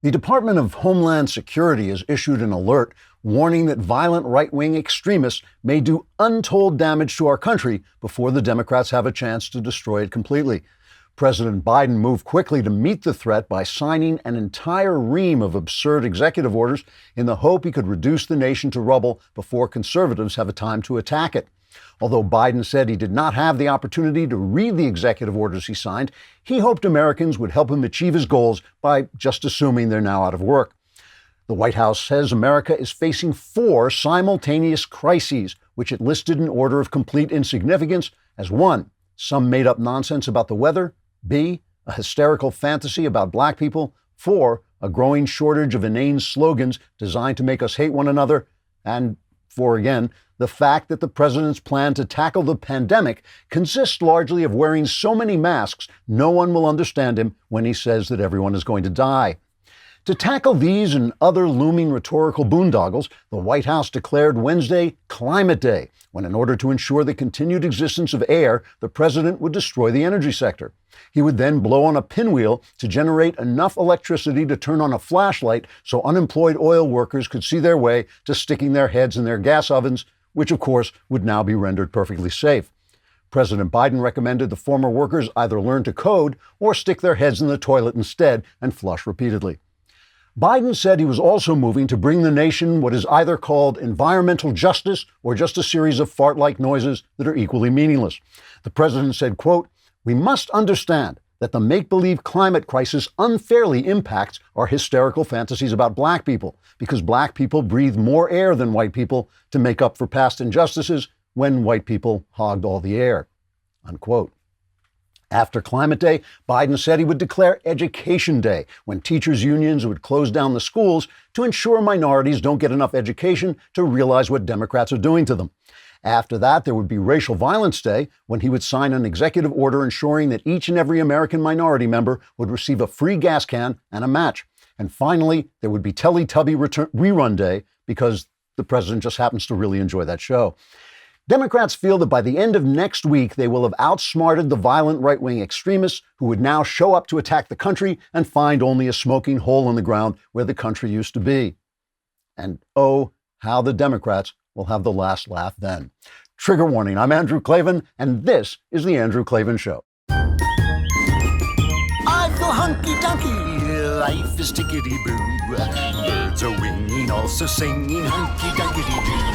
The Department of Homeland Security has issued an alert warning that violent right-wing extremists may do untold damage to our country before the Democrats have a chance to destroy it completely. President Biden moved quickly to meet the threat by signing an entire ream of absurd executive orders in the hope he could reduce the nation to rubble before conservatives have a time to attack it. Although Biden said he did not have the opportunity to read the executive orders he signed, he hoped Americans would help him achieve his goals by just assuming they're now out of work. The White House says America is facing 4 simultaneous crises, which it listed in order of complete insignificance as 1, some made-up nonsense about the weather, B, a hysterical fantasy about black people, 4, a growing shortage of inane slogans designed to make us hate one another, and 4 again, the fact that the president's plan to tackle the pandemic consists largely of wearing so many masks no one will understand him when he says that everyone is going to die. To tackle these and other looming rhetorical boondoggles, the White House declared Wednesday Climate Day, when in order to ensure the continued existence of air, the president would destroy the energy sector. He would then blow on a pinwheel to generate enough electricity to turn on a flashlight so unemployed oil workers could see their way to sticking their heads in their gas ovens, which of course would now be rendered perfectly safe. President Biden recommended the former workers either learn to code or stick their heads in the toilet instead and flush repeatedly. Biden said he was also moving to bring the nation what is either called environmental justice or just a series of fart-like noises that are equally meaningless. The president said, quote, "We must understand that the make-believe climate crisis unfairly impacts our hysterical fantasies about black people, because black people breathe more air than white people to make up for past injustices when white people hogged all the air," unquote. After Climate Day, Biden said he would declare Education Day, when teachers' unions would close down the schools to ensure minorities don't get enough education to realize what Democrats are doing to them. After that, there would be Racial Violence Day, when he would sign an executive order ensuring that each and every American minority member would receive a free gas can and a match. And finally, there would be Teletubby Rerun Day, because the president just happens to really enjoy that show. Democrats feel that by the end of next week, they will have outsmarted the violent right-wing extremists who would now show up to attack the country and find only a smoking hole in the ground where the country used to be. And oh, how the Democrats will have the last laugh then. Trigger warning, I'm Andrew Klavan, and this is The Andrew Klavan Show. I feel hunky-dunky, life is tickety-boo. Birds are winging, also singing hunky-dunky-doo.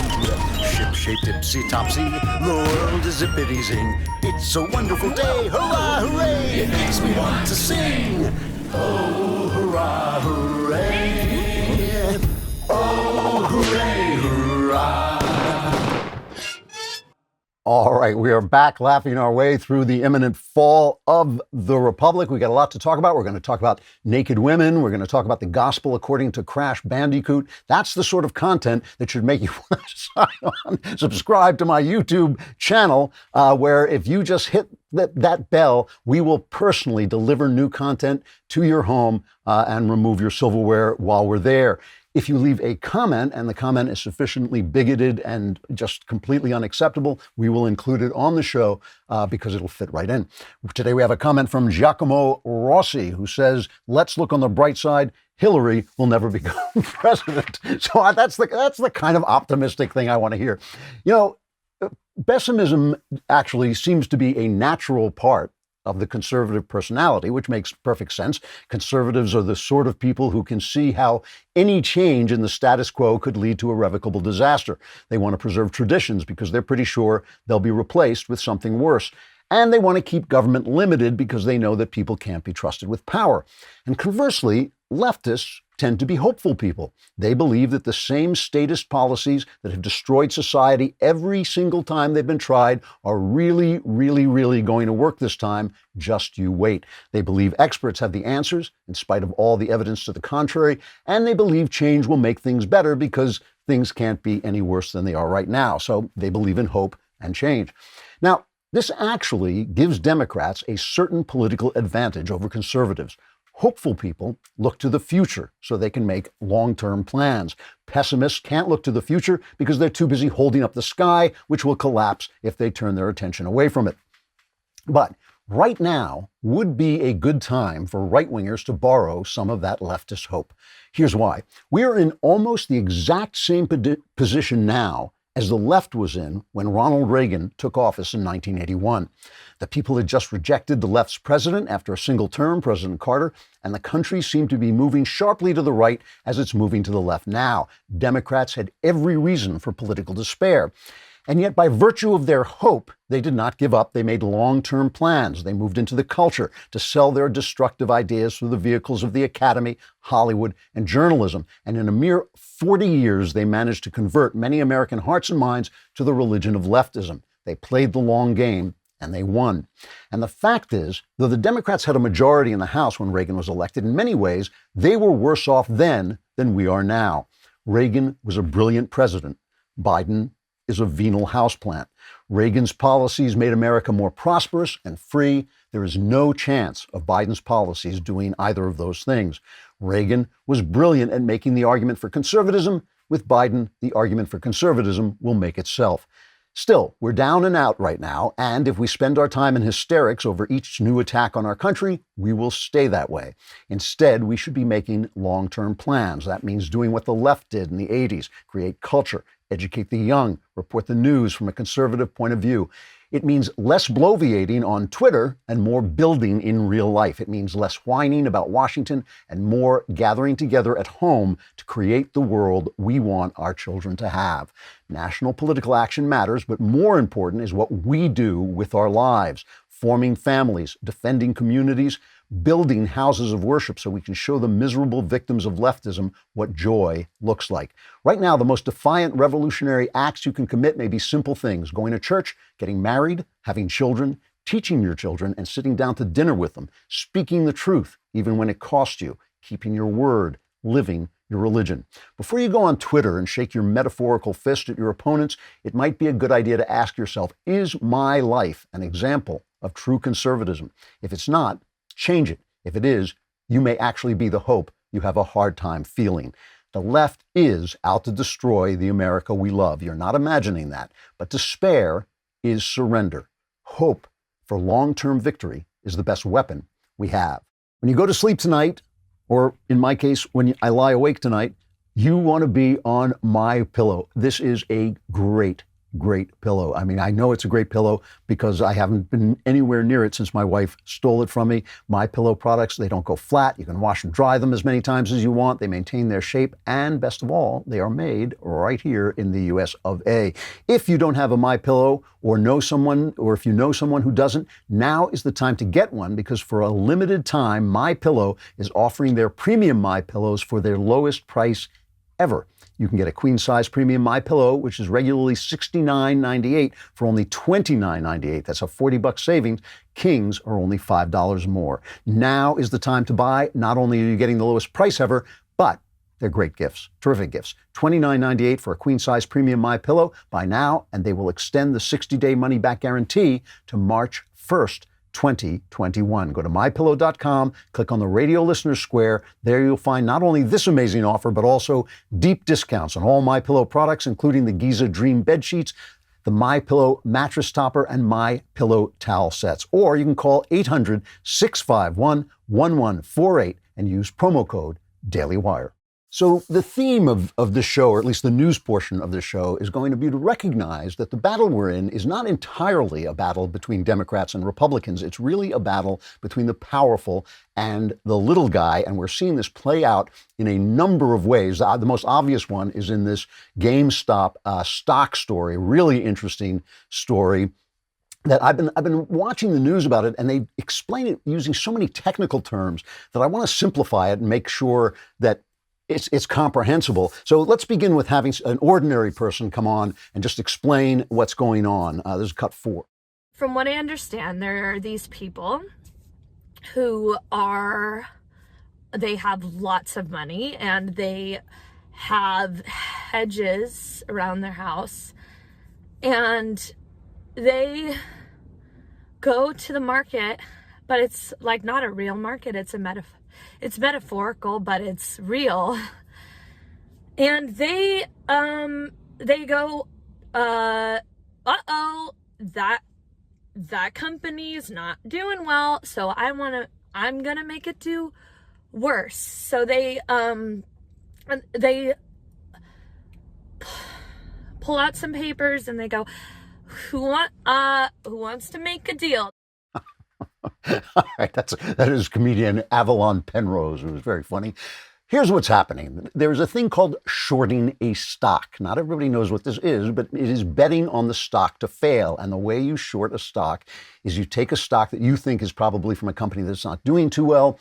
Ship-shaped, tipsy-topsy, the world is zippity-zing. It's a wonderful day, hurrah, hooray! It makes me want to sing. Oh, hurrah, hooray! Oh, hooray, hurrah! All right, we are back laughing our way through the imminent fall of the Republic. We got a lot to talk about. We're going to talk about naked women. We're going to talk about the gospel according to Crash Bandicoot. That's the sort of content that should make you want to sign on, subscribe to my YouTube channel, where if you just hit that bell, we will personally deliver new content to your home and remove your silverware while we're there. If you leave a comment and the comment is sufficiently bigoted and just completely unacceptable, we will include it on the show because it'll fit right in. Today we have a comment from Giacomo Rossi, who says, "Let's look on the bright side. Hillary will never become president." So that's the kind of optimistic thing I want to hear. You know, pessimism actually seems to be a natural part of the conservative personality, which makes perfect sense. Conservatives are the sort of people who can see how any change in the status quo could lead to irrevocable disaster. They want to preserve traditions because they're pretty sure they'll be replaced with something worse. And they want to keep government limited because they know that people can't be trusted with power. And conversely, leftists tend to be hopeful people. They believe that the same statist policies that have destroyed society every single time they've been tried are really, really, really going to work this time. Just you wait. They believe experts have the answers in spite of all the evidence to the contrary, and they believe change will make things better because things can't be any worse than they are right now. So they believe in hope and change. Now, this actually gives Democrats a certain political advantage over conservatives. Hopeful people look to the future so they can make long-term plans. Pessimists can't look to the future because they're too busy holding up the sky, which will collapse if they turn their attention away from it. But Right now would be a good time for right-wingers to borrow some of that leftist hope. Here's why. We are in almost the exact same position now as the left was in when Ronald Reagan took office in 1981. The people had just rejected the left's president after a single term, President Carter, and the country seemed to be moving sharply to the right as it's moving to the left now. Democrats had every reason for political despair. And yet, by virtue of their hope, they did not give up. They made long-term plans. They moved into the culture to sell their destructive ideas through the vehicles of the academy, Hollywood, and journalism. And in a mere 40 years, they managed to convert many American hearts and minds to the religion of leftism. They played the long game, and they won. And the fact is, though the Democrats had a majority in the House when Reagan was elected, in many ways, they were worse off then than we are now. Reagan was a brilliant president. Biden is a venal houseplant. Reagan's policies made America more prosperous and free. There is no chance of Biden's policies doing either of those things. Reagan was brilliant at making the argument for conservatism. With Biden, the argument for conservatism will make itself. Still, we're down and out right now, and if we spend our time in hysterics over each new attack on our country, we will stay that way. Instead, we should be making long-term plans. That means doing what the left did in the 80s, create culture, educate the young, report the news from a conservative point of view. It means less bloviating on Twitter and more building in real life. It means less whining about Washington and more gathering together at home to create the world we want our children to have. National political action matters, but more important is what we do with our lives, forming families, defending communities, building houses of worship so we can show the miserable victims of leftism what joy looks like. Right now, the most defiant revolutionary acts you can commit may be simple things: going to church, getting married, having children, teaching your children, and sitting down to dinner with them, speaking the truth, even when it costs you, keeping your word, living your religion. Before you go on Twitter and shake your metaphorical fist at your opponents, it might be a good idea to ask yourself, is my life an example of true conservatism? If it's not, change it. If it is, you may actually be the hope you have a hard time feeling. The left is out to destroy the America we love. You're not imagining that. But despair is surrender. Hope for long-term victory is the best weapon we have. When you go to sleep tonight, or in my case, when I lie awake tonight, you want to be on my pillow. This is a great pillow. I mean, I know it's a great pillow because I haven't been anywhere near it since my wife stole it from me. My Pillow products, they don't go flat. You can wash and dry them as many times as you want. They maintain their shape. And best of all, they are made right here in the US of A. If you don't have a My Pillow or know someone, or if you know someone who doesn't, now is the time to get one, because for a limited time, My Pillow is offering their premium My Pillows for their lowest price ever. You can get a queen-size premium My Pillow, which is regularly $69.98 for only $29.98. That's a $40 savings. Kings are only $5 more. Now is the time to buy. Not only are you getting the lowest price ever, but they're great gifts, terrific gifts. $29.98 for a queen-size premium My Pillow. Buy now, and they will extend the 60-day money-back guarantee to March 1st. 2021. Go to mypillow.com, click on the radio listener square. There you'll find not only this amazing offer, but also deep discounts on all My Pillow products, including the Giza Dream bed sheets, the My Pillow mattress topper, and My Pillow towel sets. Or you can call 800-651-1148 and use promo code DailyWire. So the theme of this show, or at least the news portion of the show, is going to be to recognize that the battle we're in is not entirely a battle between Democrats and Republicans. It's really a battle between the powerful and the little guy, and we're seeing this play out in a number of ways. The most obvious one is in this GameStop stock story, really interesting story. That I've been watching the news about it, and they explain it using so many technical terms that I want to simplify it and make sure that it's comprehensible. So let's begin with having an ordinary person come on and just explain what's going on. This is cut 4. From what I understand, there are these people who they have lots of money, and they have hedges around their house, and they go to the market, but it's like not a real market. It's metaphorical, but it's real. And they go, that that company is not doing well, so I'm gonna make it do worse. So they pull out some papers and they go, who wants to make a deal? All right, that is comedian Avalon Penrose. It was very funny. Here's what's happening. There's a thing called shorting a stock. Not everybody knows what this is, but it is betting on the stock to fail. And the way you short a stock is you take a stock that you think is probably from a company that's not doing too well.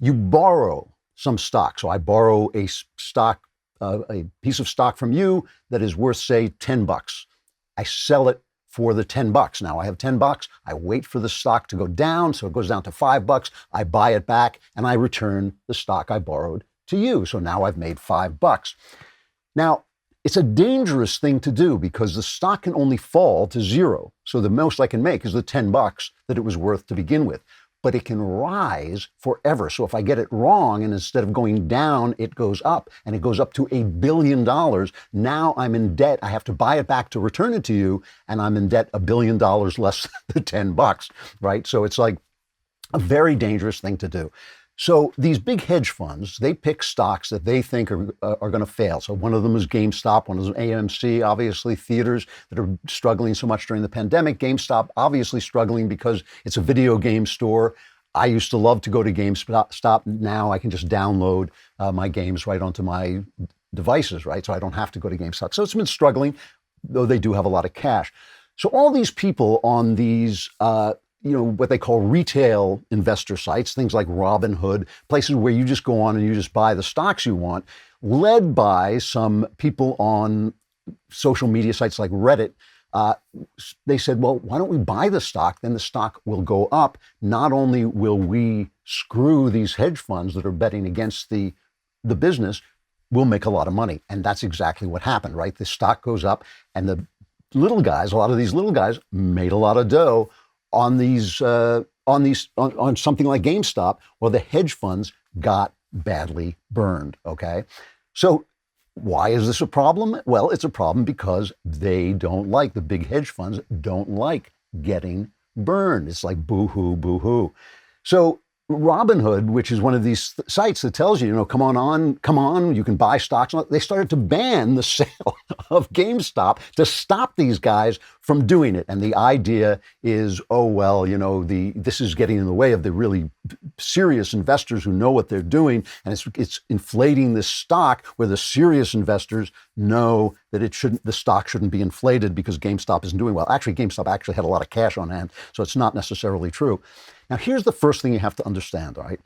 You borrow some stock. So I borrow a piece of stock from you that is worth, say, $10. I sell it for the $10. Now I have $10. I wait for the stock to go down, so it goes down to $5. I buy it back and I return the stock I borrowed to you. So now I've made $5. Now, it's a dangerous thing to do because the stock can only fall to zero. So the most I can make is the $10 that it was worth to begin with. But it can rise forever. So if I get it wrong and instead of going down, it goes up and it goes up to $1 billion, now I'm in debt. I have to buy it back to return it to you, and I'm in debt $1 billion less than the $10, right? So it's like a very dangerous thing to do. So these big hedge funds, they pick stocks that they think are going to fail. So one of them is GameStop, one of them is AMC, obviously theaters that are struggling so much during the pandemic. GameStop obviously struggling because it's a video game store. I used to love to go to GameStop. Now I can just download my games right onto my devices, right? So I don't have to go to GameStop. So it's been struggling, though they do have a lot of cash. So all these people on these what they call retail investor sites, things like Robinhood, places where you just go on and you just buy the stocks you want, led by some people on social media sites like Reddit. They said, well, why don't we buy the stock? Then the stock will go up. Not only will we screw these hedge funds that are betting against the business, we'll make a lot of money. And that's exactly what happened, right? The stock goes up and the little guys, a lot of these little guys made a lot of dough on something like GameStop, or the hedge funds got badly burned, okay? So why is this a problem? Well, it's a problem because the big hedge funds don't like getting burned. It's like boo-hoo, boo-hoo. So Robinhood, which is one of these sites that tells you, come on, you can buy stocks. They started to ban the sale of GameStop to stop these guys from doing it. And the idea is, this is getting in the way of the really serious investors who know what they're doing. And it's inflating this stock where the serious investors know that the stock shouldn't be inflated because GameStop isn't doing well. Actually, GameStop actually had a lot of cash on hand, so it's not necessarily true. Now, here's the first thing you have to understand, all right?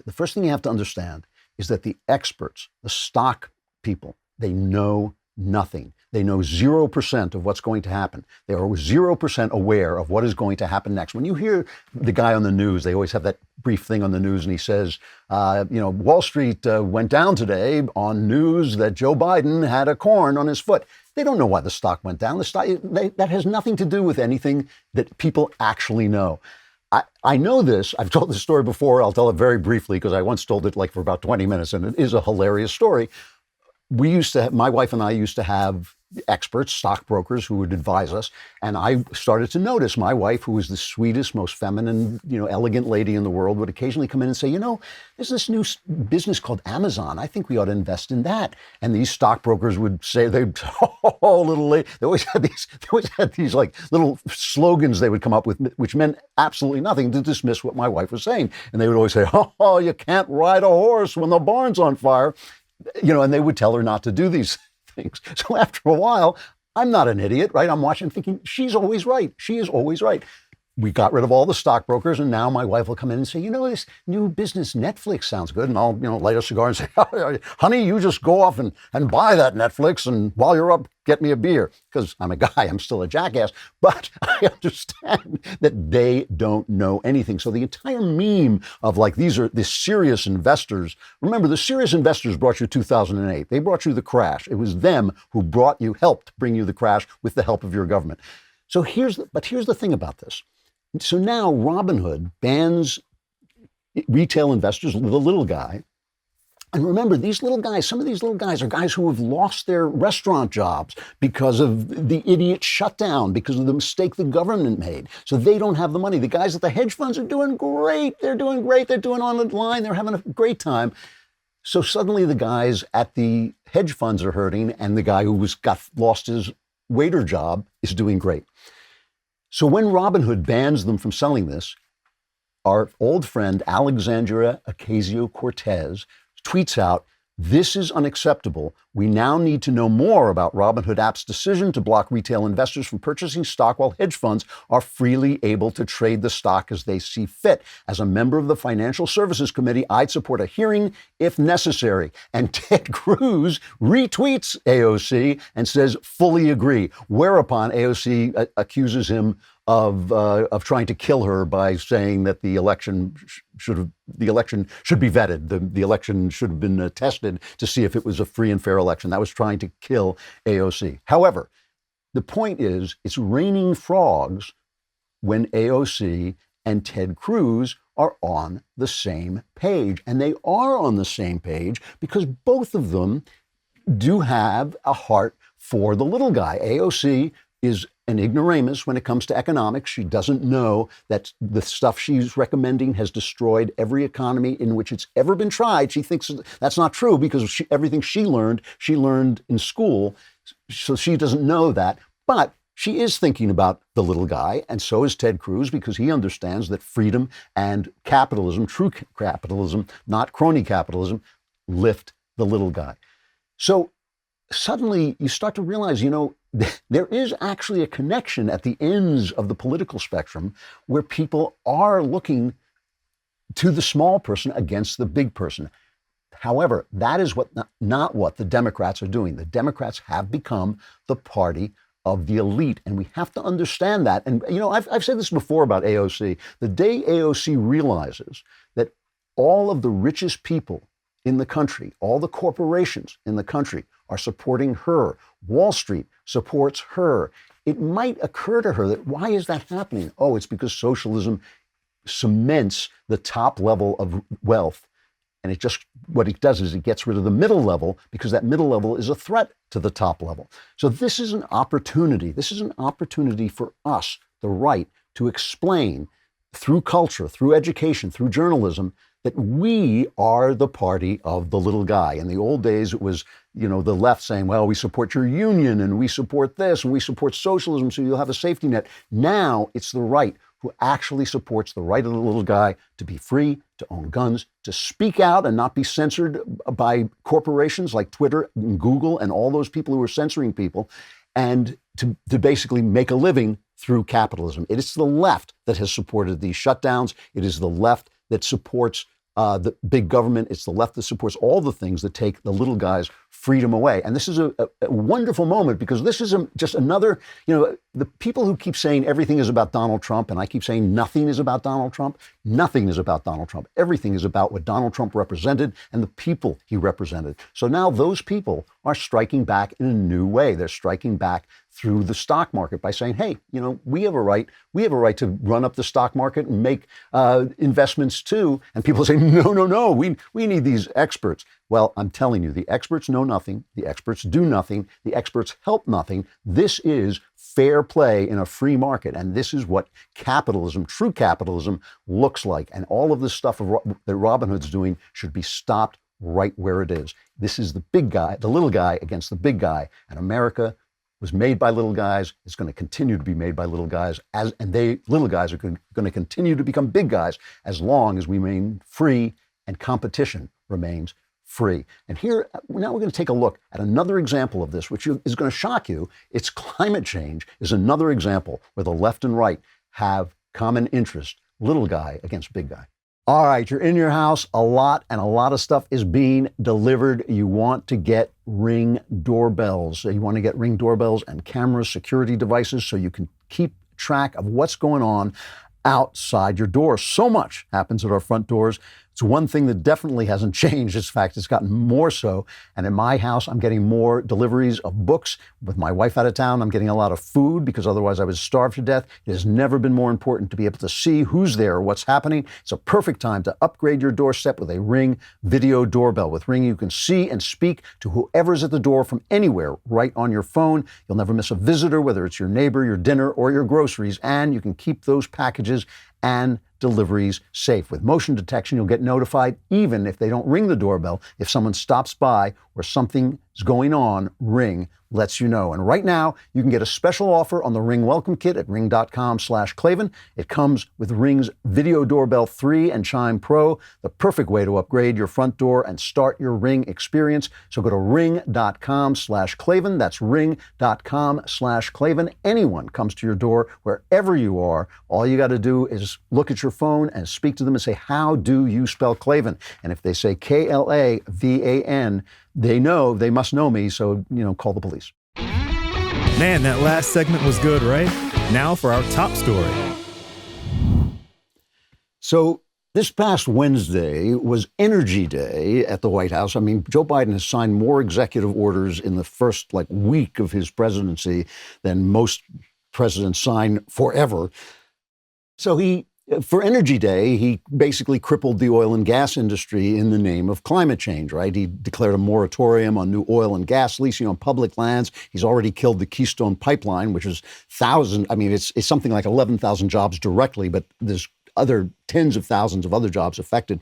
The first thing you have to understand is that the experts, the stock people, they know nothing. They know 0% of what's going to happen. They are 0% aware of what is going to happen next. When you hear the guy on the news, they always have that brief thing on the news, and he says, Wall Street went down today on news that Joe Biden had a corn on his foot. They don't know why the stock went down. That has nothing to do with anything that people actually know. I know this. I've told this story before. I'll tell it very briefly because I once told it for about 20 minutes, and it is a hilarious story. My wife and I used to have experts, stockbrokers who would advise us. And I started to notice my wife, who was the sweetest, most feminine, elegant lady in the world, would occasionally come in and say, there's this new business called Amazon. I think we ought to invest in that. And these stockbrokers would say, little lady. They always had these like little slogans they would come up with, which meant absolutely nothing to dismiss what my wife was saying. And they would always say, you can't ride a horse when the barn's on fire. And they would tell her not to do these things. So after a while, I'm not an idiot, right? I'm watching thinking, she's always right. She is always right. We got rid of all the stockbrokers, and now my wife will come in and say, this new business, Netflix, sounds good. And I'll, light a cigar and say, honey, you just go off and buy that Netflix, and while you're up, get me a beer. Because I'm a guy, I'm still a jackass. But I understand that they don't know anything. So the entire meme of these are the serious investors. Remember, the serious investors brought you 2008. They brought you the crash. It was them who helped bring you the crash with the help of your government. So here's the thing about this. So now Robinhood bans retail investors, the little guy, And remember, these little guys, some of these little guys are guys who have lost their restaurant jobs because of the idiot shutdown, because of the mistake the government made. So they don't have the money. The guys at the hedge funds are doing great. They're doing great. They're doing online. They're having a great time. So suddenly the guys at the hedge funds are hurting, and the guy who lost his waiter job is doing great. So when Robinhood bans them from selling this, our old friend Alexandria Ocasio-Cortez tweets out, "This is unacceptable. We now need to know more about Robinhood app's decision to block retail investors from purchasing stock while hedge funds are freely able to trade the stock as they see fit. As a member of the Financial Services Committee, I'd support a hearing if necessary." And Ted Cruz retweets AOC and says, "Fully agree." Whereupon AOC accuses him of trying to kill her by saying that the election should be vetted. The election should have been tested to see if it was a free and fair election. That was trying to kill AOC. However, the point is, it's raining frogs when AOC and Ted Cruz are on the same page. And they are on the same page because both of them do have a heart for the little guy. AOC is an ignoramus when it comes to economics. She doesn't know that the stuff she's recommending has destroyed every economy in which it's ever been tried. She thinks that's not true because everything she learned in school. So she doesn't know that. But she is thinking about the little guy, and so is Ted Cruz, because he understands that freedom and capitalism, true capitalism, not crony capitalism, lift the little guy. So suddenly you start to realize, there is actually a connection at the ends of the political spectrum where people are looking to the small person against the big person. However, that is not what the Democrats are doing. The Democrats have become the party of the elite, and we have to understand that. And, I've said this before about AOC. The day AOC realizes that all of the richest people in the country, all the corporations in the country are supporting her, Wall Street supports her, it might occur to her that, why is that happening? Oh, it's because socialism cements the top level of wealth. And what it does is it gets rid of the middle level, because that middle level is a threat to the top level. So this is an opportunity. This is an opportunity for us, the right, to explain through culture, through education, through journalism, that we are the party of the little guy. In the old days, it was, the left saying, well, we support your union and we support this and we support socialism so you'll have a safety net. Now it's the right who actually supports the right of the little guy to be free, to own guns, to speak out and not be censored by corporations like Twitter and Google and all those people who are censoring people, and to basically make a living through capitalism. It is the left that has supported these shutdowns. It is the left that supports the big government. It's the left that supports all the things that take the little guy's freedom away. And this is a wonderful moment, because this is just another, the people who keep saying everything is about Donald Trump, and I keep saying nothing is about Donald Trump. Nothing is about Donald Trump. Everything is about what Donald Trump represented and the people he represented. So now those people are striking back in a new way. They're striking back through the stock market by saying, hey, we have a right to run up the stock market and make investments too. And people say, no, we need these experts. Well, I'm telling you, the experts know nothing. The experts do nothing. The experts help nothing. This is fair play in a free market. And this is what capitalism, true capitalism, looks like. And all of this stuff that Robinhood's doing should be stopped right where it is. This is the big guy, the little guy against the big guy. And America was made by little guys. It's going to continue to be made by little guys, little guys are going to continue to become big guys as long as we remain free and competition remains free. And here, now we're going to take a look at another example of this, which is going to shock you. It's climate change is another example where the left and right have common interest, little guy against big guy. All right, you're in your house a lot, and a lot of stuff is being delivered. You want to get Ring doorbells. You want to get Ring doorbells and cameras, security devices, so you can keep track of what's going on outside your door. So much happens at our front doors. It's one thing that definitely hasn't changed. In fact, it's gotten more so. And in my house, I'm getting more deliveries of books. With my wife out of town, I'm getting a lot of food because otherwise I would starve to death. It has never been more important to be able to see who's there, what's happening. It's a perfect time to upgrade your doorstep with a Ring video doorbell. With Ring, you can see and speak to whoever's at the door from anywhere, right on your phone. You'll never miss a visitor, whether it's your neighbor, your dinner, or your groceries. And you can keep those packages and deliveries safe. With motion detection, you'll get notified even if they don't ring the doorbell. If someone stops by or something is going on, Ring lets you know. And right now, you can get a special offer on the Ring Welcome Kit at ring.com/Klavan. It comes with Ring's Video Doorbell 3 and Chime Pro, the perfect way to upgrade your front door and start your Ring experience. So go to ring.com/Klavan. That's ring.com/Klavan. Anyone comes to your door, wherever you are, all you got to do is look at your phone and speak to them and say, how do you spell Klavan? And if they say Klavan, they know, they must know me, so, call the police. Man, that last segment was good, right? Now for our top story. So this past Wednesday was Energy Day at the White House. I mean, Joe Biden has signed more executive orders in the first week of his presidency than most presidents sign forever. So for Energy Day, he basically crippled the oil and gas industry in the name of climate change, right? He declared a moratorium on new oil and gas leasing on public lands. He's already killed the Keystone Pipeline, which is it's something like 11,000 jobs directly, but there's other tens of thousands of other jobs affected.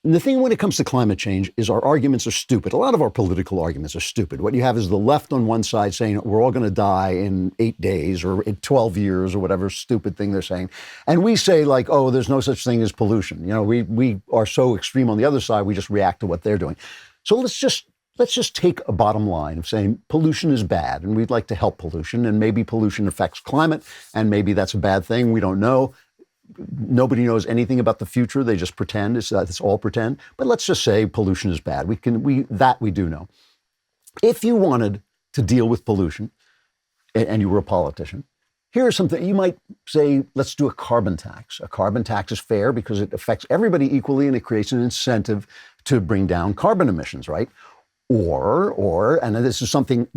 And the thing when it comes to climate change is our arguments are stupid. A lot of our political arguments are stupid. What you have is the left on one side saying we're all going to die in 8 days or in 12 years or whatever stupid thing they're saying. And we say oh, there's no such thing as pollution. We are so extreme on the other side, we just react to what they're doing. So let's just take a bottom line of saying pollution is bad and we'd like to help pollution, and maybe pollution affects climate and maybe that's a bad thing. We don't know. Nobody knows anything about the future. They just pretend. It's all pretend. But let's just say pollution is bad. We do know. If you wanted to deal with pollution and you were a politician, here's something you might say, let's do a carbon tax. A carbon tax is fair because it affects everybody equally and it creates an incentive to bring down carbon emissions, right? Or, and this is something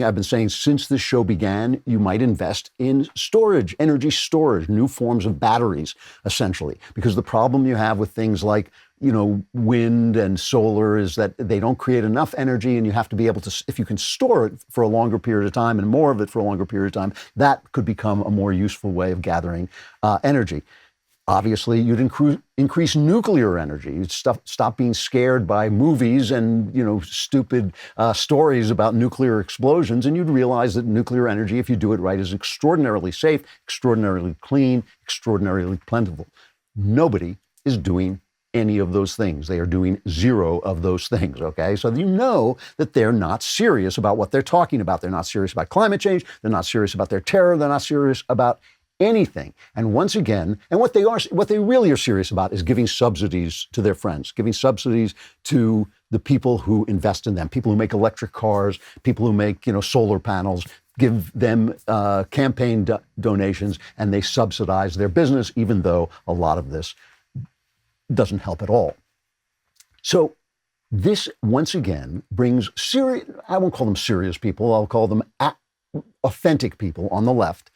I've been saying since this show began, you might invest in storage, energy storage, new forms of batteries, essentially. Because the problem you have with things like, wind and solar is that they don't create enough energy, and you have to be able to, if you can store it for a longer period of time and more of it for a longer period of time, that could become a more useful way of gathering energy. Obviously, you'd increase nuclear energy. You'd stop being scared by movies and, stupid stories about nuclear explosions. And you'd realize that nuclear energy, if you do it right, is extraordinarily safe, extraordinarily clean, extraordinarily plentiful. Nobody is doing any of those things. They are doing zero of those things, okay? So you know that they're not serious about what they're talking about. They're not serious about climate change. They're not serious about their terror. They're not serious about anything. And once again, and what they really are serious about is giving subsidies to their friends, giving subsidies to the people who invest in them, people who make electric cars, people who make, solar panels, give them campaign donations, and they subsidize their business, even though a lot of this doesn't help at all. So this, once again, brings I won't call them serious people, I'll call them authentic people on the left,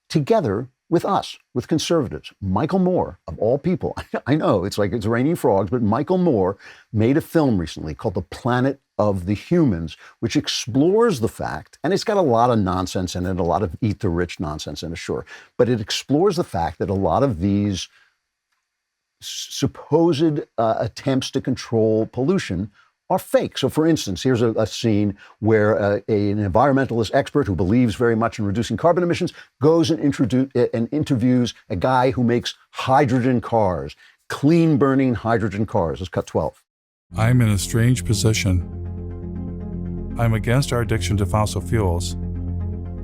together with us, with conservatives. Michael Moore, of all people, I know it's like it's raining frogs, but Michael Moore made a film recently called The Planet of the Humans, which explores the fact, and it's got a lot of nonsense in it, a lot of eat the rich nonsense in it, sure, but it explores the fact that a lot of these supposed attempts to control pollution are fake. So for instance, here's a scene where an environmentalist expert who believes very much in reducing carbon emissions goes and interviews a guy who makes hydrogen cars, clean burning hydrogen cars. Let's cut 12. I'm in a strange position. I'm against our addiction to fossil fuels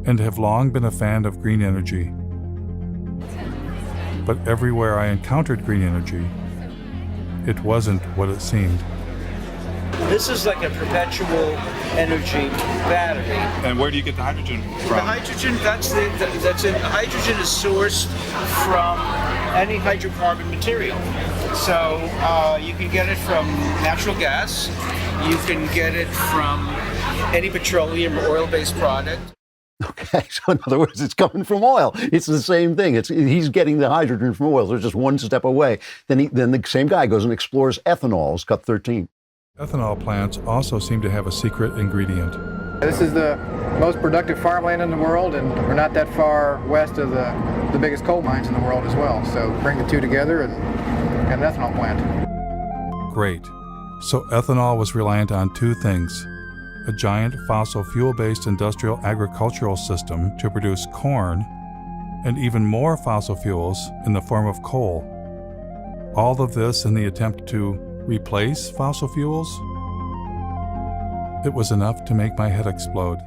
and have long been a fan of green energy. But everywhere I encountered green energy, it wasn't what it seemed. This is like a perpetual energy battery. And where do you get the hydrogen from? The hydrogen, hydrogen is sourced from any hydrocarbon material. So you can get it from natural gas. You can get it from any petroleum or oil-based product. Okay, so in other words, it's coming from oil. It's the same thing. He's getting the hydrogen from oil. They're just one step away. Then the same guy goes and explores ethanol. It's cut 13. Ethanol plants also seem to have a secret ingredient. This is the most productive farmland in the world, and we're not that far west of the biggest coal mines in the world as well. So bring the two together and get an ethanol plant. Great. So ethanol was reliant on two things: a giant fossil fuel-based industrial agricultural system to produce corn, and even more fossil fuels in the form of coal. All of this in the attempt to replace fossil fuels? It was enough to make my head explode.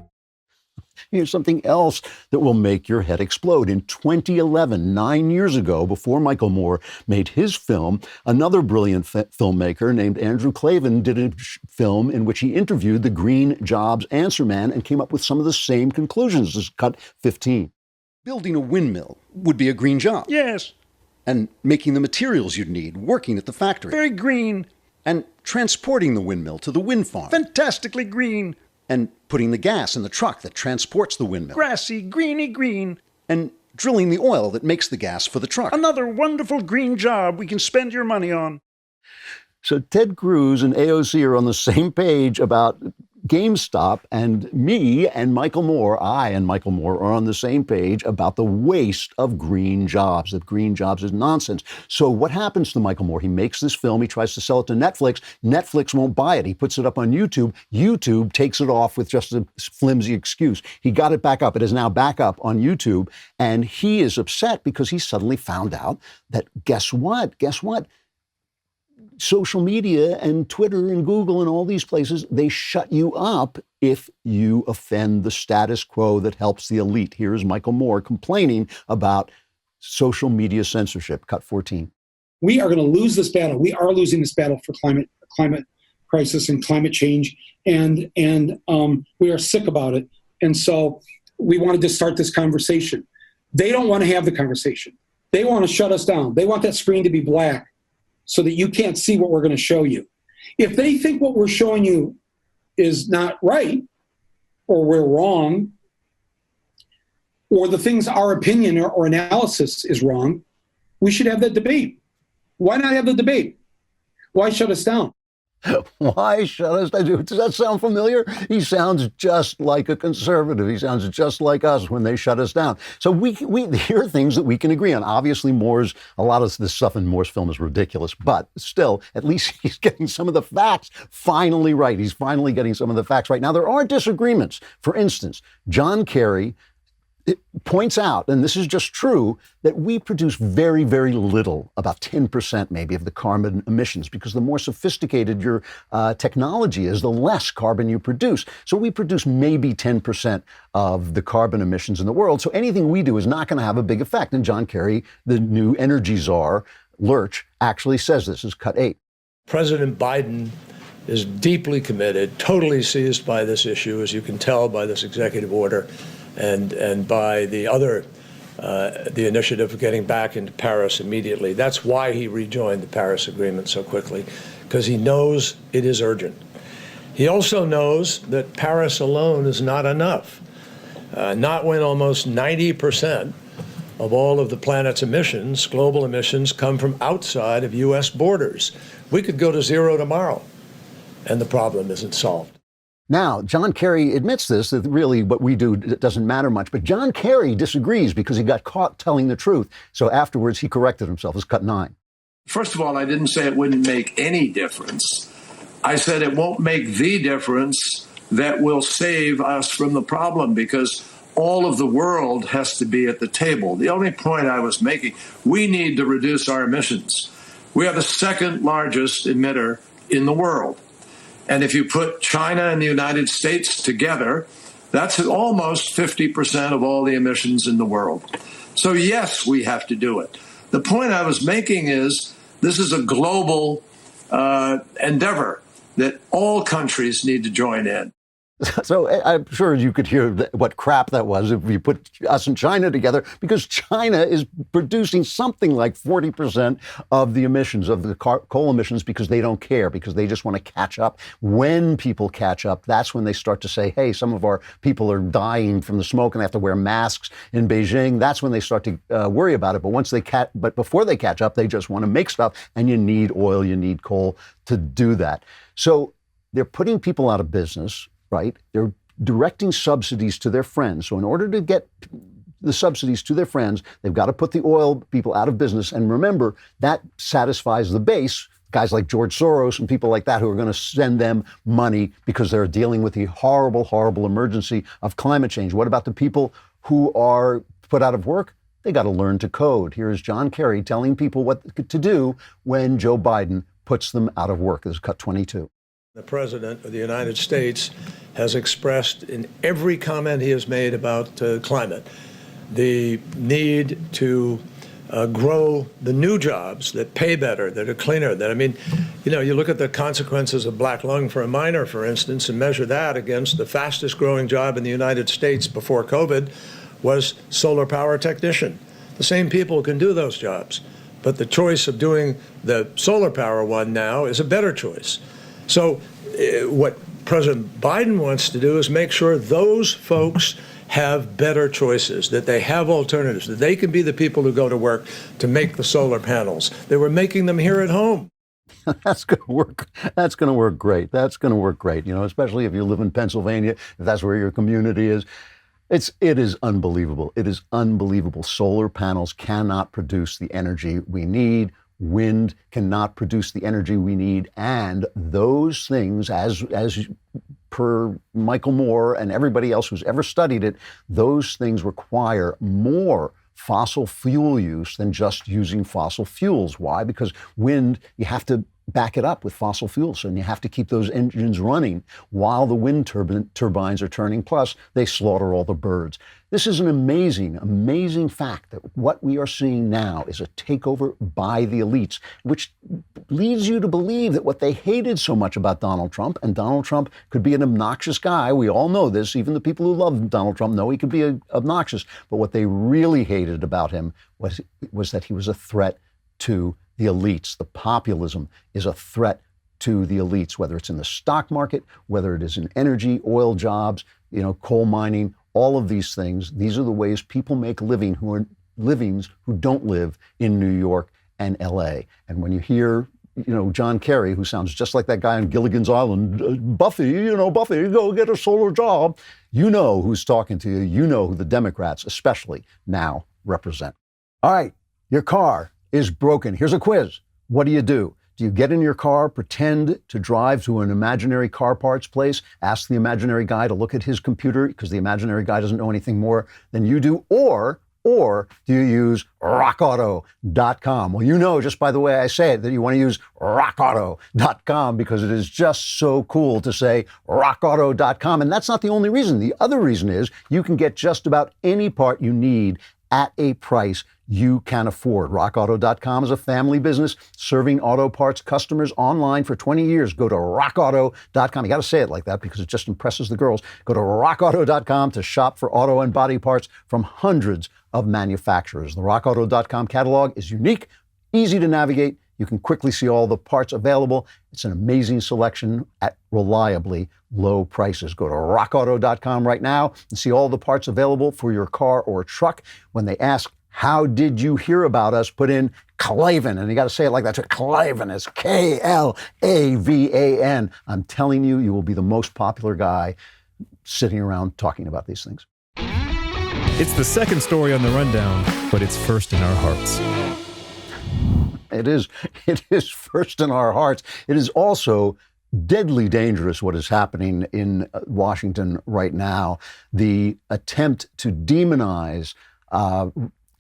Here's something else that will make your head explode. In 2011, 9 years ago, before Michael Moore made his film, another brilliant filmmaker named Andrew Klavan did a film in which he interviewed the Green Jobs Answer Man and came up with some of the same conclusions. This is cut 15. Building a windmill would be a green job. Yes. And making the materials you'd need, working at the factory. Very green. And transporting the windmill to the wind farm. Fantastically green. And putting the gas in the truck that transports the windmill. Grassy, greeny green. And drilling the oil that makes the gas for the truck. Another wonderful green job we can spend your money on. So Ted Cruz and AOC are on the same page about GameStop, and me and Michael Moore, I and Michael Moore are on the same page about the waste of green jobs, that green jobs is nonsense. So what happens to Michael Moore? He makes this film, he tries to sell it to Netflix. Netflix won't buy it. He puts it up on YouTube. YouTube takes it off with just a flimsy excuse. He got it back up. It is now back up on YouTube, and he is upset because he suddenly found out that guess what? Social media and Twitter and Google and all these places, they shut you up if you offend the status quo that helps the elite. Here is Michael Moore complaining about social media censorship. Cut 14. We are going to lose this battle. We are losing this battle for climate crisis and climate change, and we are sick about it. And so we wanted to start this conversation. They don't want to have the conversation. They want to shut us down. They want that screen to be black, so that you can't see what we're going to show you. If they think what we're showing you is not right, or we're wrong, or the things our opinion or analysis is wrong, we should have that debate. Why not have the debate? Why shut us down? Why shut us down? Does that sound familiar? He sounds just like a conservative. He sounds just like us when they shut us down. So we here are things that we can agree on. Obviously, a lot of this stuff in Moore's film is ridiculous, but still, at least he's getting some of the facts finally right. He's finally getting some of the facts right. Now, there are disagreements. For instance, John Kerry points out, and this is just true, that we produce very, very little, about 10% maybe, of the carbon emissions, because the more sophisticated your technology is, the less carbon you produce. So we produce maybe 10% of the carbon emissions in the world. So anything we do is not going to have a big effect. And John Kerry, the new energy czar, Lurch, actually says this. Is cut 8. President Biden is deeply committed, totally seized by this issue, as you can tell by this executive order, and by the initiative of getting back into Paris immediately. That's why he rejoined the Paris Agreement so quickly, because he knows it is urgent. He also knows that Paris alone is not enough, not when almost 90% of all of the planet's emissions, global emissions, come from outside of U.S. borders. We could go to zero tomorrow, and the problem isn't solved. Now, John Kerry admits this, that really what we do doesn't matter much. But John Kerry disagrees because he got caught telling the truth. So afterwards, he corrected himself. It's cut 9. First of all, I didn't say it wouldn't make any difference. I said it won't make the difference that will save us from the problem, because all of the world has to be at the table. The only point I was making, we need to reduce our emissions. We are the second largest emitter in the world. And if you put China and the United States together, that's almost 50% of all the emissions in the world. So yes, we have to do it. The point I was making is this is a global endeavor that all countries need to join in. So I'm sure you could hear what crap that was if you put us and China together, because China is producing something like 40% of the emissions, of the coal emissions, because they don't care, because they just want to catch up. When people catch up, that's when they start to say, hey, some of our people are dying from the smoke and they have to wear masks in Beijing. That's when they start to worry about it. But before they catch up, they just want to make stuff, and you need oil, you need coal to do that. So they're putting people out of business. Right? They're directing subsidies to their friends. So in order to get the subsidies to their friends, they've got to put the oil people out of business. And remember, that satisfies the base, guys like George Soros and people like that, who are going to send them money because they're dealing with the horrible, horrible emergency of climate change. What about the people who are put out of work? They got to learn to code. Here's John Kerry telling people what to do when Joe Biden puts them out of work. This is cut 22. The President of the United States has expressed in every comment he has made about climate the need to grow the new jobs that pay better, that are cleaner. You look at the consequences of black lung for a miner, for instance, and measure that against the fastest growing job in the United States before COVID was solar power technician. The same people can do those jobs, but the choice of doing the solar power one now is a better choice. So what President Biden wants to do is make sure those folks have better choices, that they have alternatives, that they can be the people who go to work to make the solar panels. They were making them here at home. That's going to work. That's going to work great. That's going to work great. Especially if you live in Pennsylvania, if that's where your community is. It is unbelievable. It is unbelievable. Solar panels cannot produce the energy we need. Wind cannot produce the energy we need. And those things, as per Michael Moore and everybody else who's ever studied it, those things require more fossil fuel use than just using fossil fuels. Why? Because wind, you have to back it up with fossil fuels, and you have to keep those engines running while the wind turbines are turning. Plus, they slaughter all the birds. This is an amazing, amazing fact that what we are seeing now is a takeover by the elites, which leads you to believe that what they hated so much about Donald Trump, and Donald Trump could be an obnoxious guy. We all know this. Even the people who love Donald Trump know he could be obnoxious. But what they really hated about him was that he was a threat to the elites. The populism is a threat to the elites, whether it's in the stock market, whether it is in energy, oil jobs, coal mining, all of these things. These are the ways people make livings who don't live in New York and LA. And when you hear, John Kerry, who sounds just like that guy on Gilligan's Island, Buffy, Buffy, go get a solar job. You know who's talking to you. You know who the Democrats, especially now, represent. All right, your car is broken. Here's a quiz. What do? Do you get in your car, pretend to drive to an imaginary car parts place, ask the imaginary guy to look at his computer because the imaginary guy doesn't know anything more than you do? Or do you use rockauto.com? Well, just by the way I say it, that you want to use rockauto.com because it is just so cool to say rockauto.com. And that's not the only reason. The other reason is you can get just about any part you need at a price you can afford. RockAuto.com is a family business serving auto parts customers online for 20 years. Go to RockAuto.com. You got to say it like that because it just impresses the girls. Go to RockAuto.com to shop for auto and body parts from hundreds of manufacturers. The RockAuto.com catalog is unique, easy to navigate. You can quickly see all the parts available. It's an amazing selection at reliably low prices. Go to rockauto.com right now and see all the parts available for your car or truck. When they ask, how did you hear about us? Put in Klavan, and you got to say it like that. Klavan is Klavan. I'm telling you, you will be the most popular guy sitting around talking about these things. It's the second story on the rundown, but it's first in our hearts. It is first in our hearts. It is also deadly dangerous what is happening in Washington right now. The attempt to demonize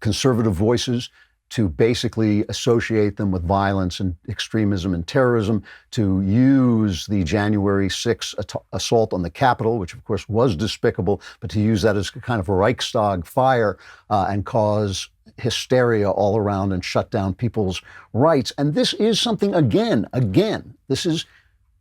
conservative voices, to basically associate them with violence and extremism and terrorism, to use the January 6th assault on the Capitol, which of course was despicable, but to use that as kind of a Reichstag fire and cause hysteria all around and shut down people's rights. And this is something, again, this is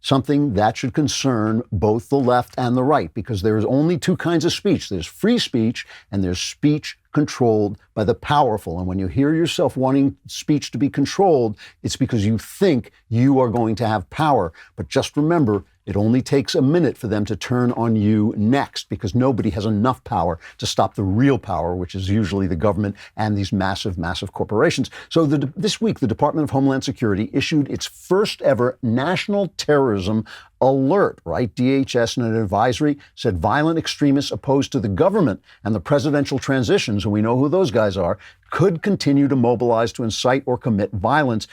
something that should concern both the left and the right, because there's only two kinds of speech. There's free speech and there's speech controlled by the powerful. And when you hear yourself wanting speech to be controlled, it's because you think you are going to have power. But just remember, it only takes a minute for them to turn on you next, because nobody has enough power to stop the real power, which is usually the government and these massive, massive corporations. So this week, the Department of Homeland Security issued its first ever national terrorism alert, right? DHS in an advisory said violent extremists opposed to the government and the presidential transitions, and we know who those guys are, could continue to mobilize to incite or commit violence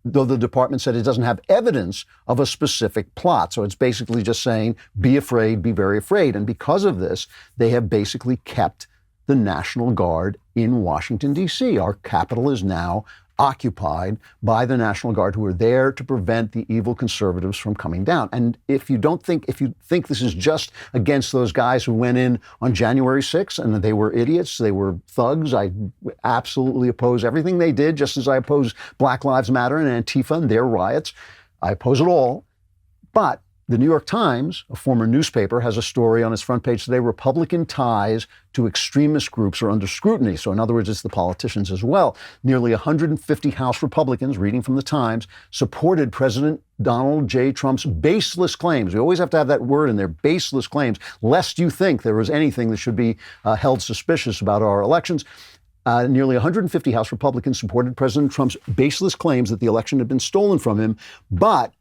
though the department said it doesn't have evidence of a specific plot. So it's basically just saying, be afraid, be very afraid. And because of this, they have basically kept the National Guard in Washington, D.C. Our capital is now occupied by the National Guard, who are there to prevent the evil conservatives from coming down. And if you think this is just against those guys who went in on January 6th and they were idiots, they were thugs, I absolutely oppose everything they did, just as I oppose Black Lives Matter and Antifa and their riots. I oppose it all. But the New York Times, a former newspaper, has a story on its front page today: Republican ties to extremist groups are under scrutiny. So in other words, it's the politicians as well. Nearly 150 House Republicans, reading from the Times, supported President Donald J. Trump's baseless claims. We always have to have that word in there, baseless claims, lest you think there was anything that should be held suspicious about our elections. Nearly 150 House Republicans supported President Trump's baseless claims that the election had been stolen from him, but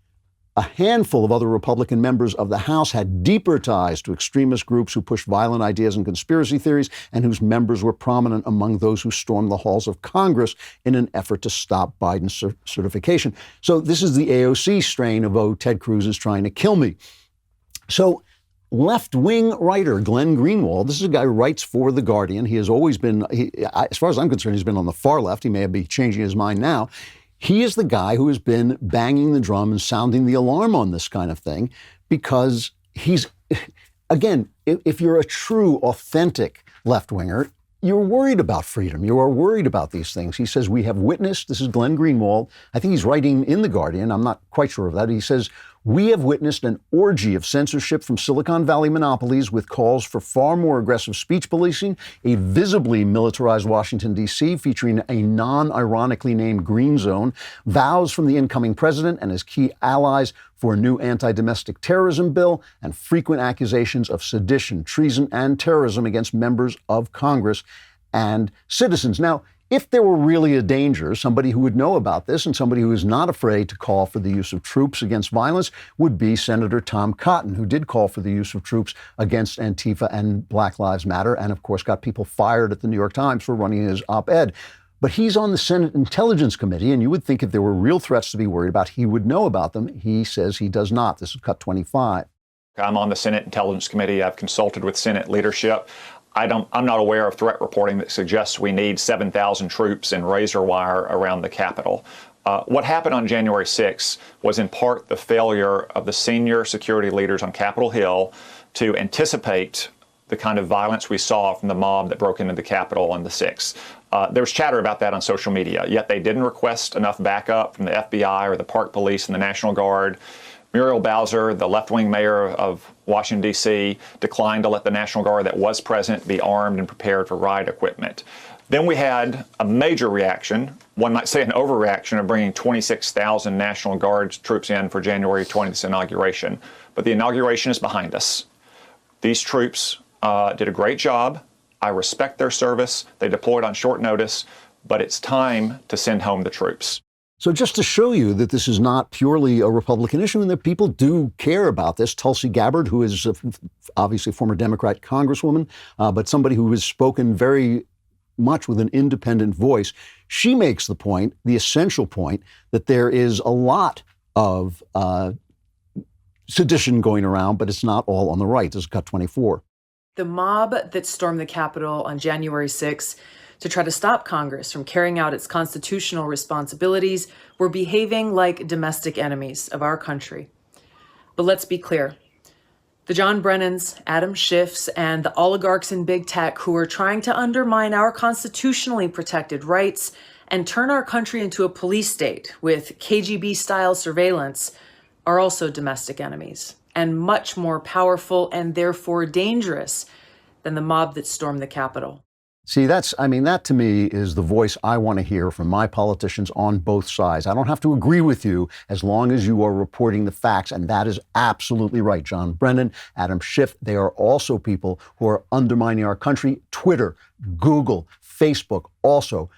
a handful of other Republican members of the House had deeper ties to extremist groups who pushed violent ideas and conspiracy theories, and whose members were prominent among those who stormed the halls of Congress in an effort to stop Biden's certification. So this is the AOC strain of, oh, Ted Cruz is trying to kill me. So left-wing writer Glenn Greenwald, this is a guy who writes for The Guardian. He has always been, as far as I'm concerned, he's been on the far left. He may be changing his mind now. He is the guy who has been banging the drum and sounding the alarm on this kind of thing, because he's, again, if you're a true, authentic left-winger, you're worried about freedom. You are worried about these things. He says, we have witnessed, this is Glenn Greenwald, I think he's writing in The Guardian, I'm not quite sure of that. He says, we have witnessed an orgy of censorship from Silicon Valley monopolies, with calls for far more aggressive speech policing, a visibly militarized Washington, D.C., featuring a non-ironically named green zone, vows from the incoming president and his key allies for a new anti-domestic terrorism bill, and frequent accusations of sedition, treason, and terrorism against members of Congress and citizens. Now, if there were really a danger, somebody who would know about this and somebody who is not afraid to call for the use of troops against violence would be Senator Tom Cotton, who did call for the use of troops against Antifa and Black Lives Matter, and of course got people fired at the New York Times for running his op-ed. But he's on the Senate Intelligence Committee, and you would think if there were real threats to be worried about, he would know about them. He says he does not. This is Cut 25. I'm on the Senate Intelligence Committee. I've consulted with Senate leadership. I'm not aware of threat reporting that suggests we need 7,000 troops and razor wire around the Capitol. What happened on January 6th was in part the failure of the senior security leaders on Capitol Hill to anticipate the kind of violence we saw from the mob that broke into the Capitol on the 6th. There was chatter about that on social media, yet they didn't request enough backup from the FBI or the Park Police and the National Guard. Muriel Bowser, the left-wing mayor of Washington, D.C., declined to let the National Guard that was present be armed and prepared for riot equipment. Then we had a major reaction, one might say an overreaction, of bringing 26,000 National Guard troops in for January 20th's inauguration. But the inauguration is behind us. These troops did a great job. I respect their service. They deployed on short notice, but it's time to send home the troops. So just to show you that this is not purely a Republican issue and that people do care about this, Tulsi Gabbard, who is obviously a former Democrat congresswoman, but somebody who has spoken very much with an independent voice, she makes the point, the essential point, that there is a lot of sedition going around, but it's not all on the right. This is Cut 24. The mob that stormed the Capitol on January 6th to try to stop Congress from carrying out its constitutional responsibilities were behaving like domestic enemies of our country. But let's be clear. The John Brennans, Adam Schiffs, and the oligarchs in big tech who are trying to undermine our constitutionally protected rights and turn our country into a police state with KGB-style surveillance are also domestic enemies and much more powerful and therefore dangerous than the mob that stormed the Capitol. See, that to me is the voice I want to hear from my politicians on both sides. I don't have to agree with you as long as you are reporting the facts. And that is absolutely right. John Brennan, Adam Schiff, they are also people who are undermining our country. Twitter, Google, Facebook, also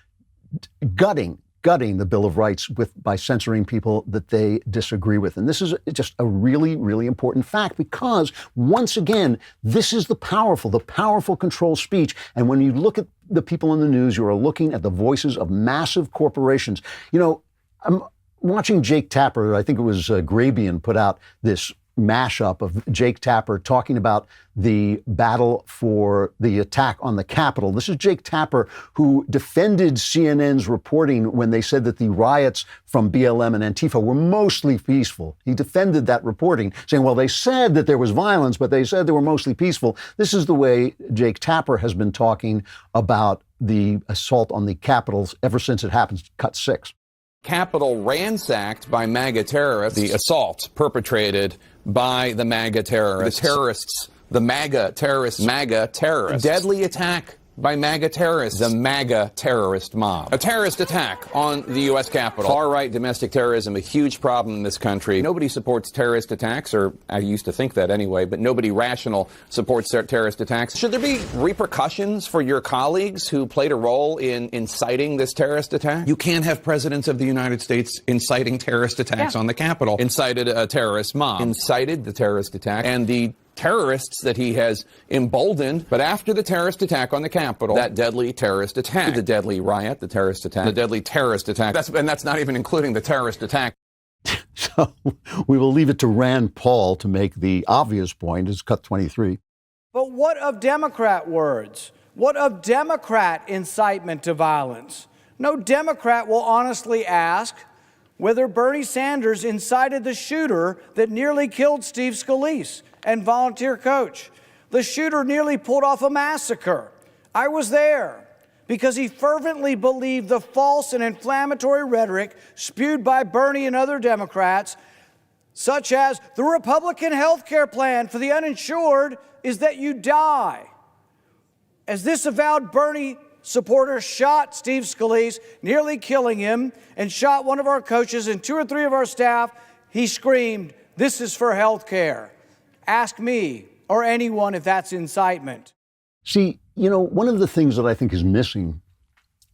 gutting the Bill of Rights by censoring people that they disagree with. And this is just a really, really important fact because, once again, this is the powerful control speech. And when you look at the people in the news, you are looking at the voices of massive corporations. You know, I'm watching Jake Tapper, I think it was Grabian, put out this mashup of Jake Tapper talking about the battle for the attack on the Capitol. This is Jake Tapper, who defended CNN's reporting when they said that the riots from BLM and Antifa were mostly peaceful. He defended that reporting, saying, well, they said that there was violence, but they said they were mostly peaceful. This is the way Jake Tapper has been talking about the assault on the Capitol ever since it happened, cut 6. Capitol ransacked by MAGA terrorists, the assault perpetrated by the MAGA terrorists. The MAGA terrorists. Deadly attack by MAGA terrorists. The MAGA terrorist mob. A terrorist attack on the U.S. Capitol. Far-right domestic terrorism, a huge problem in this country. Nobody supports terrorist attacks, or I used to think that anyway, but nobody rational supports terrorist attacks. Should there be repercussions for your colleagues who played a role in inciting this terrorist attack? You can't have presidents of the United States inciting terrorist attacks on the Capitol. Incited a terrorist mob. Incited the terrorist attack, and the terrorists that he has emboldened. But after the terrorist attack on the Capitol, that deadly terrorist attack, the deadly riot, the terrorist attack, the deadly terrorist attack, and that's not even including the terrorist attack. So we will leave it to Rand Paul to make the obvious point, is cut 23. But what of Democrat words? What of Democrat incitement to violence? No Democrat will honestly ask whether Bernie Sanders incited the shooter that nearly killed Steve Scalise and volunteer coach. The shooter nearly pulled off a massacre. I was there because he fervently believed the false and inflammatory rhetoric spewed by Bernie and other Democrats, such as the Republican health care plan for the uninsured is that you die. As this avowed Bernie supporter shot Steve Scalise, nearly killing him, and shot one of our coaches and 2 or 3 of our staff, he screamed, "This is for health care." Ask me or anyone if that's incitement. See, you know, one of the things that I think is missing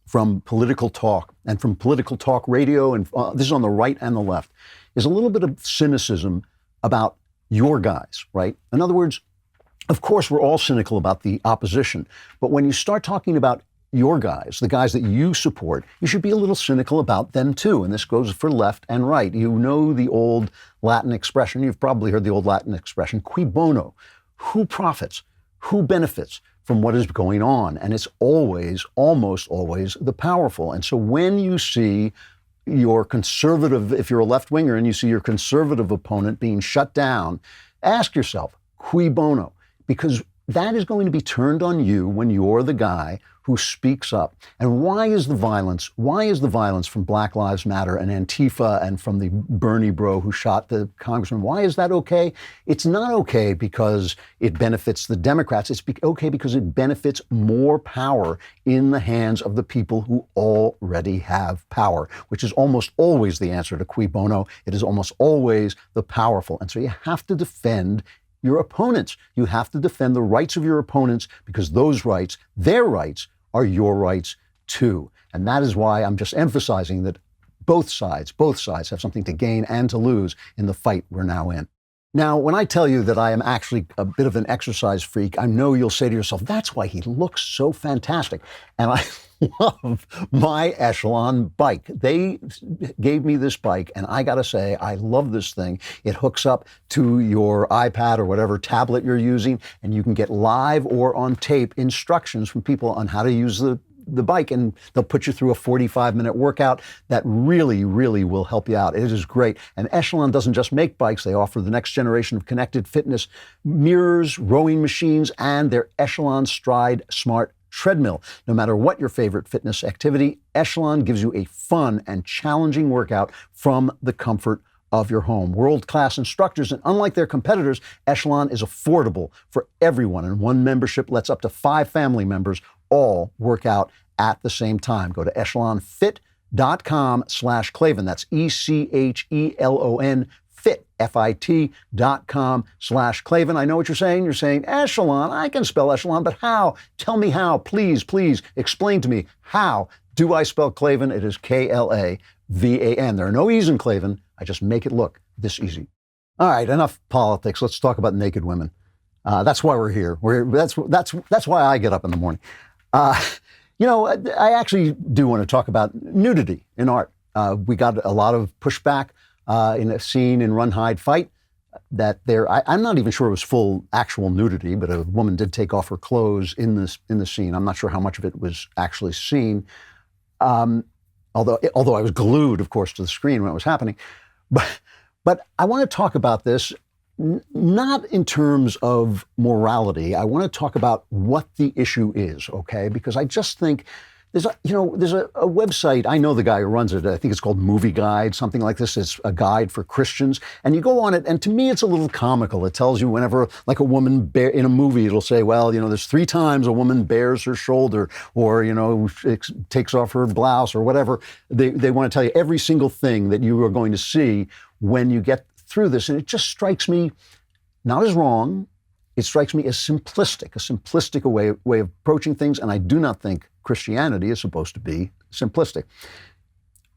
from political talk and from political talk radio, and this is on the right and the left, is a little bit of cynicism about your guys, right? In other words, of course, we're all cynical about the opposition, but when you start talking about your guys, the guys that you support, you should be a little cynical about them too. And this goes for left and right. You know the old Latin expression, you've probably heard the old Latin expression, cui bono? Who profits? Who benefits from what is going on? And it's always, almost always, the powerful. And so when you see your conservative, if you're a left-winger and you see your conservative opponent being shut down, ask yourself, cui bono? Because that is going to be turned on you when you're the guy who speaks up. And why is the violence? Why is the violence from Black Lives Matter and Antifa and from the Bernie bro who shot the congressman? Why is that okay? It's not okay because it benefits the Democrats. It's okay because it benefits more power in the hands of the people who already have power, which is almost always the answer to cui bono. It is almost always the powerful. And so you have to defend your opponents. You have to defend the rights of your opponents because those rights, their rights, are your rights too. And that is why I'm just emphasizing that both sides have something to gain and to lose in the fight we're now in. Now, when I tell you that I am actually a bit of an exercise freak, I know you'll say to yourself, that's why he looks so fantastic. And I love my Echelon bike. They gave me this bike, and I got to say, I love this thing. It hooks up to your iPad or whatever tablet you're using, and you can get live or on tape instructions from people on how to use the bike, and they'll put you through a 45-minute workout that really, really will help you out. It is great. And Echelon doesn't just make bikes. They offer the next generation of connected fitness mirrors, rowing machines, and their Echelon Stride Smart treadmill. No matter what your favorite fitness activity, Echelon gives you a fun and challenging workout from the comfort of your home. World-class instructors, and unlike their competitors, Echelon is affordable for everyone, and one membership lets up to 5 family members all work out at the same time. Go to echelonfit.com/Klavan. That's ECHELON FIT.com/Klavan. I know what you're saying. You're saying, Echelon, I can spell Echelon, but how? Tell me how. Please explain to me how do I spell Klavan? It is Klavan. There are no E's in Klavan. I just make it look this easy. All right, enough politics. Let's talk about naked women. That's why we're here. That's why I get up in the morning. I actually do want to talk about nudity in art. We got a lot of pushback in a scene in Run, Hide, Fight that I'm not even sure it was full actual nudity, but a woman did take off her clothes in the scene. I'm not sure how much of it was actually seen. Although I was glued, of course, to the screen when it was happening. But I want to talk about this not in terms of morality. I want to talk about what the issue is, okay? Because I just think there's a website, I know the guy who runs it, I think it's called Movie Guide, something like this. It's a guide for Christians. And you go on it, and to me, it's a little comical. It tells you whenever, like a woman in a movie, it'll say, well, there's 3 times a woman bares her shoulder, or, takes off her blouse, or whatever. They want to tell you every single thing that you are going to see when you get through this. And it just strikes me not as wrong. It strikes me as simplistic way of approaching things. And I do not think Christianity is supposed to be simplistic.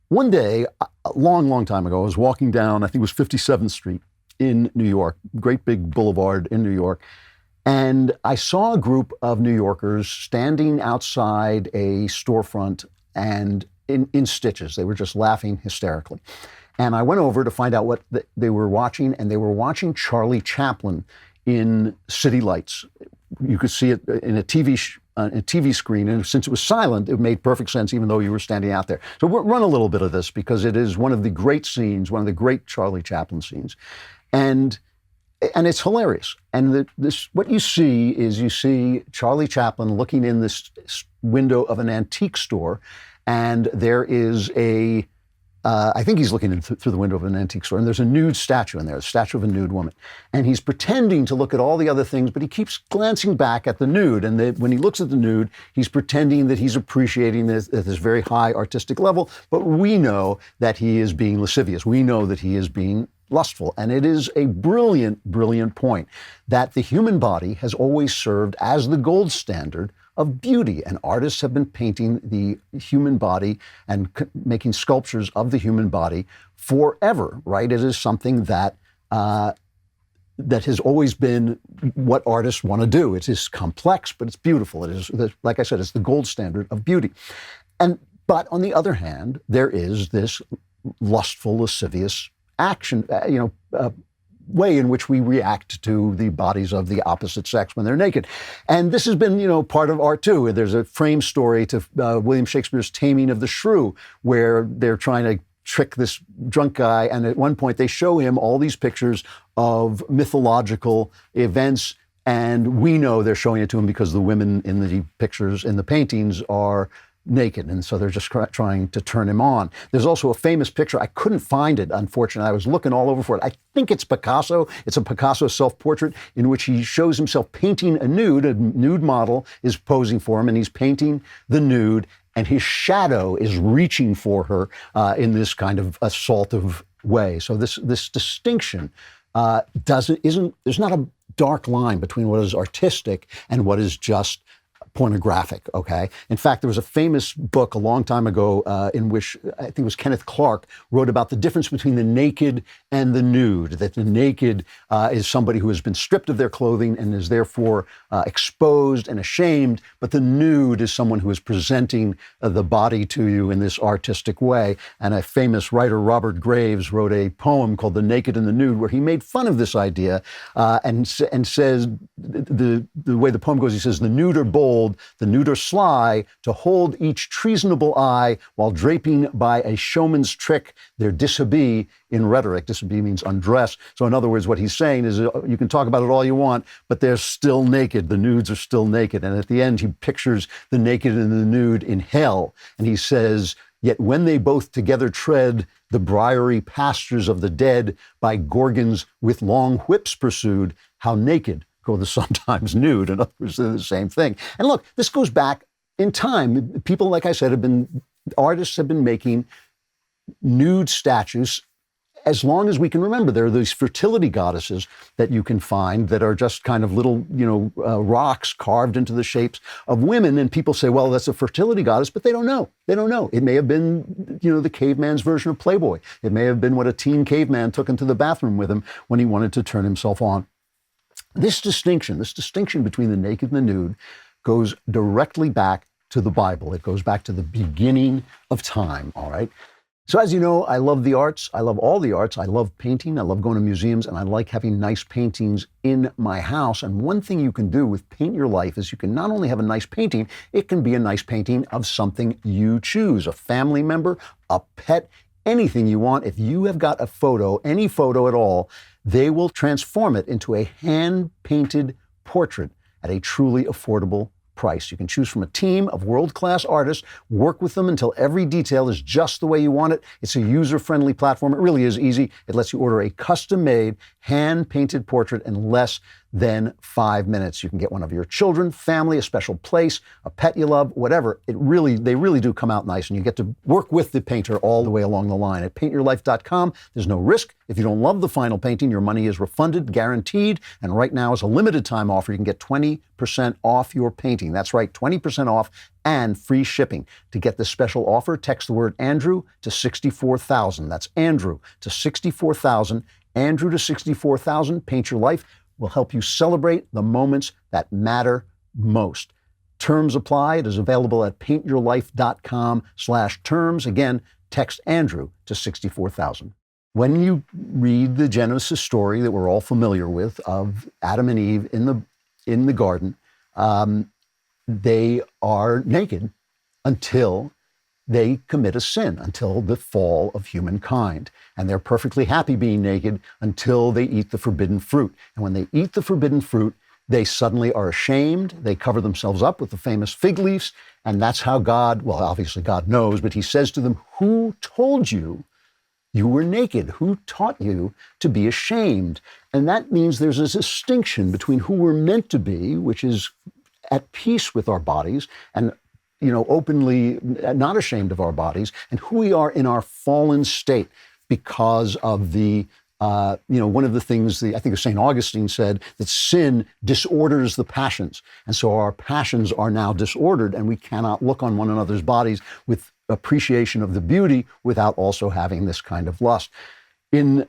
One day, a long time ago, I was walking down, I think it was 57th Street in New York, great big boulevard in New York, and I saw a group of New Yorkers standing outside a storefront and in stitches. They were just laughing hysterically. And I went over to find out what they were watching, and they were watching Charlie Chaplin in city lights. You could see it in a TV screen, and since it was silent, it made perfect sense, even though you were standing out there. So we'll run a little bit of this because it is one of the great scenes, one of the great Charlie Chaplin scenes, and it's hilarious. And what you see Charlie Chaplin looking in this window of an antique store, and there is I think he's looking through the window of an antique store, and there's a nude statue in there, a statue of a nude woman. And he's pretending to look at all the other things, but he keeps glancing back at the nude. And when he looks at the nude, he's pretending that he's appreciating this at this very high artistic level. But we know that he is being lascivious. We know that he is being lustful. And it is a brilliant, brilliant point that the human body has always served as the gold standard of beauty, and artists have been painting the human body and making sculptures of the human body forever, right? It is something that has always been what artists want to do. It is complex, but it's beautiful. It is, like I said, it's the gold standard of beauty. But on the other hand, there is this lustful, lascivious action, way in which we react to the bodies of the opposite sex when they're naked. And this has been, part of art too. There's a frame story to William Shakespeare's Taming of the Shrew, where they're trying to trick this drunk guy. And at one point they show him all these pictures of mythological events. And we know they're showing it to him because the women in the pictures, in the paintings, are naked, and so they're just trying to turn him on. There's also a famous picture. I couldn't find it, unfortunately. I was looking all over for it. I think it's Picasso. It's a Picasso self-portrait in which he shows himself painting a nude. A nude model is posing for him, and he's painting the nude, and his shadow is reaching for her in this kind of assaultive way. So this distinction there's not a dark line between what is artistic and what is just pornographic, okay? In fact, there was a famous book a long time ago in which I think it was Kenneth Clark wrote about the difference between the naked and the nude, that the naked is somebody who has been stripped of their clothing and is therefore exposed and ashamed, but the nude is someone who is presenting the body to you in this artistic way. And a famous writer, Robert Graves, wrote a poem called The Naked and the Nude, where he made fun of this idea and says, the way the poem goes, he says, the nude are bold, the nude are sly, to hold each treasonable eye while draping by a showman's trick their dishabille in rhetoric. Dishabille means undress. So in other words, what he's saying is you can talk about it all you want, but they're still naked. The nudes are still naked. And at the end, he pictures the naked and the nude in hell. And he says, yet when they both together tread the briery pastures of the dead by gorgons with long whips pursued, how naked go the sometimes nude. In other words, they're the same thing. And look, this goes back in time. People, like I said, artists have been making nude statues as long as we can remember. There are these fertility goddesses that you can find that are just kind of little, rocks carved into the shapes of women. And people say, well, that's a fertility goddess, but they don't know. They don't know. It may have been, the caveman's version of Playboy. It may have been what a teen caveman took into the bathroom with him when he wanted to turn himself on. This distinction between the naked and the nude goes directly back to the Bible. It goes back to the beginning of time, all right? So as you know, I love the arts. I love all the arts. I love painting. I love going to museums, and I like having nice paintings in my house. And one thing you can do with Paint Your Life is you can not only have a nice painting, it can be a nice painting of something you choose, a family member, a pet, anything you want. If you have got a photo, any photo at all, they will transform it into a hand-painted portrait at a truly affordable price. You can choose from a team of world-class artists, work with them until every detail is just the way you want it. It's a user-friendly platform. It really is easy. It lets you order a custom-made, hand-painted portrait in less than 5 minutes. You can get one of your children, family, a special place, a pet you love, whatever. They really do come out nice, and you get to work with the painter all the way along the line. At paintyourlife.com, there's no risk. If you don't love the final painting, your money is refunded, guaranteed, and right now is a limited time offer. You can get 20% off your painting. That's right, 20% off and free shipping. To get this special offer, text the word Andrew to 64,000. That's Andrew to 64,000. Andrew to 64,000. Paint Your Life will help you celebrate the moments that matter most. Terms apply. It is available at paintyourlife.com/terms. Again, text Andrew to 64,000. When you read the Genesis story that we're all familiar with of Adam and Eve in the garden, they are naked until they commit a sin, until the fall of humankind. And they're perfectly happy being naked until they eat the forbidden fruit. And when they eat the forbidden fruit, they suddenly are ashamed. They cover themselves up with the famous fig leaves. And that's how God, well, obviously God knows, but he says to them, who told you you were naked? Who taught you to be ashamed? And that means there's a distinction between who we're meant to be, which is at peace with our bodies and openly not ashamed of our bodies, and who we are in our fallen state because of the, one of the things, I think St. Augustine said that sin disorders the passions. And so our passions are now disordered, and we cannot look on one another's bodies with appreciation of the beauty without also having this kind of lust. In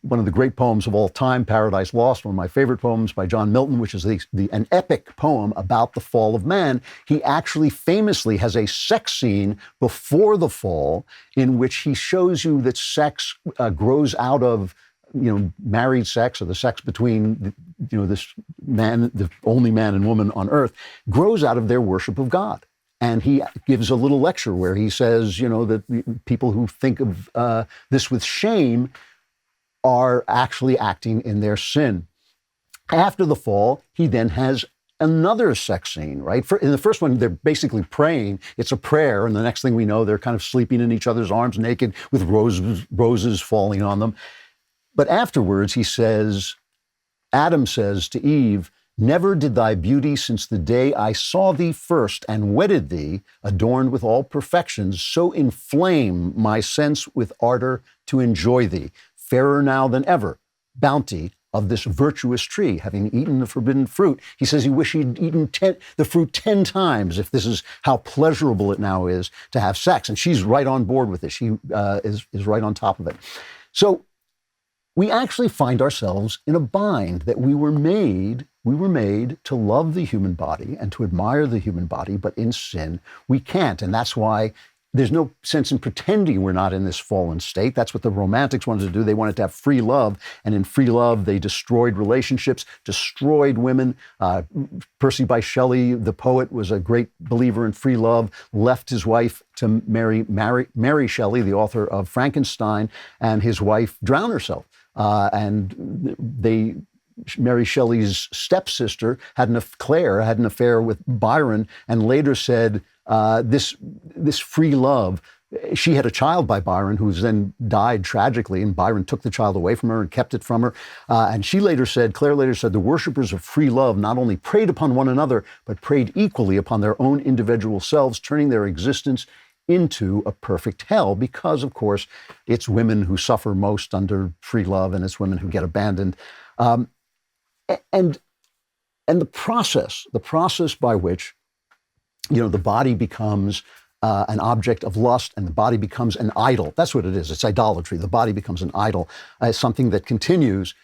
one of the great poems of all time, Paradise Lost, one of my favorite poems by John Milton, which is an epic poem about the fall of man, he actually famously has a sex scene before the fall in which he shows you that sex grows out of married sex, or the sex between this man, the only man and woman on earth, grows out of their worship of God. And he gives a little lecture where he says, that people who think of this with shame are actually acting in their sin. After the fall, he then has another sex scene, right? In the first one, they're basically praying. It's a prayer, and the next thing we know, they're kind of sleeping in each other's arms naked with roses falling on them. But afterwards, Adam says to Eve, never did thy beauty since the day I saw thee first and wedded thee, adorned with all perfections, so inflame my sense with ardor to enjoy thee. Fairer now than ever, bounty of this virtuous tree, having eaten the forbidden fruit. He says he wished he'd eaten the fruit 10 times if this is how pleasurable it now is to have sex. And she's right on board with it. She is right on top of it. So we actually find ourselves in a bind that we were made to love the human body and to admire the human body, but in sin, we can't. And that's why there's no sense in pretending we're not in this fallen state. That's what the Romantics wanted to do. They wanted to have free love. And in free love, they destroyed relationships, destroyed women. Percy Bysshe Shelley, the poet, was a great believer in free love, left his wife to marry Mary Shelley, the author of Frankenstein, and his wife drowned herself. Mary Shelley's stepsister, Claire, had an affair with Byron, and later said, this free love She had a child by Byron who then died tragically, and Byron took the child away from her and kept it from her. And Claire later said, the worshippers of free love not only preyed upon one another, but preyed equally upon their own individual selves, turning their existence into a perfect hell, because, of course, it's women who suffer most under free love, and it's women who get abandoned. And the process by which, the body becomes an object of lust, and the body becomes an idol. That's what it is. It's idolatry. The body becomes an idol. It's something that continues.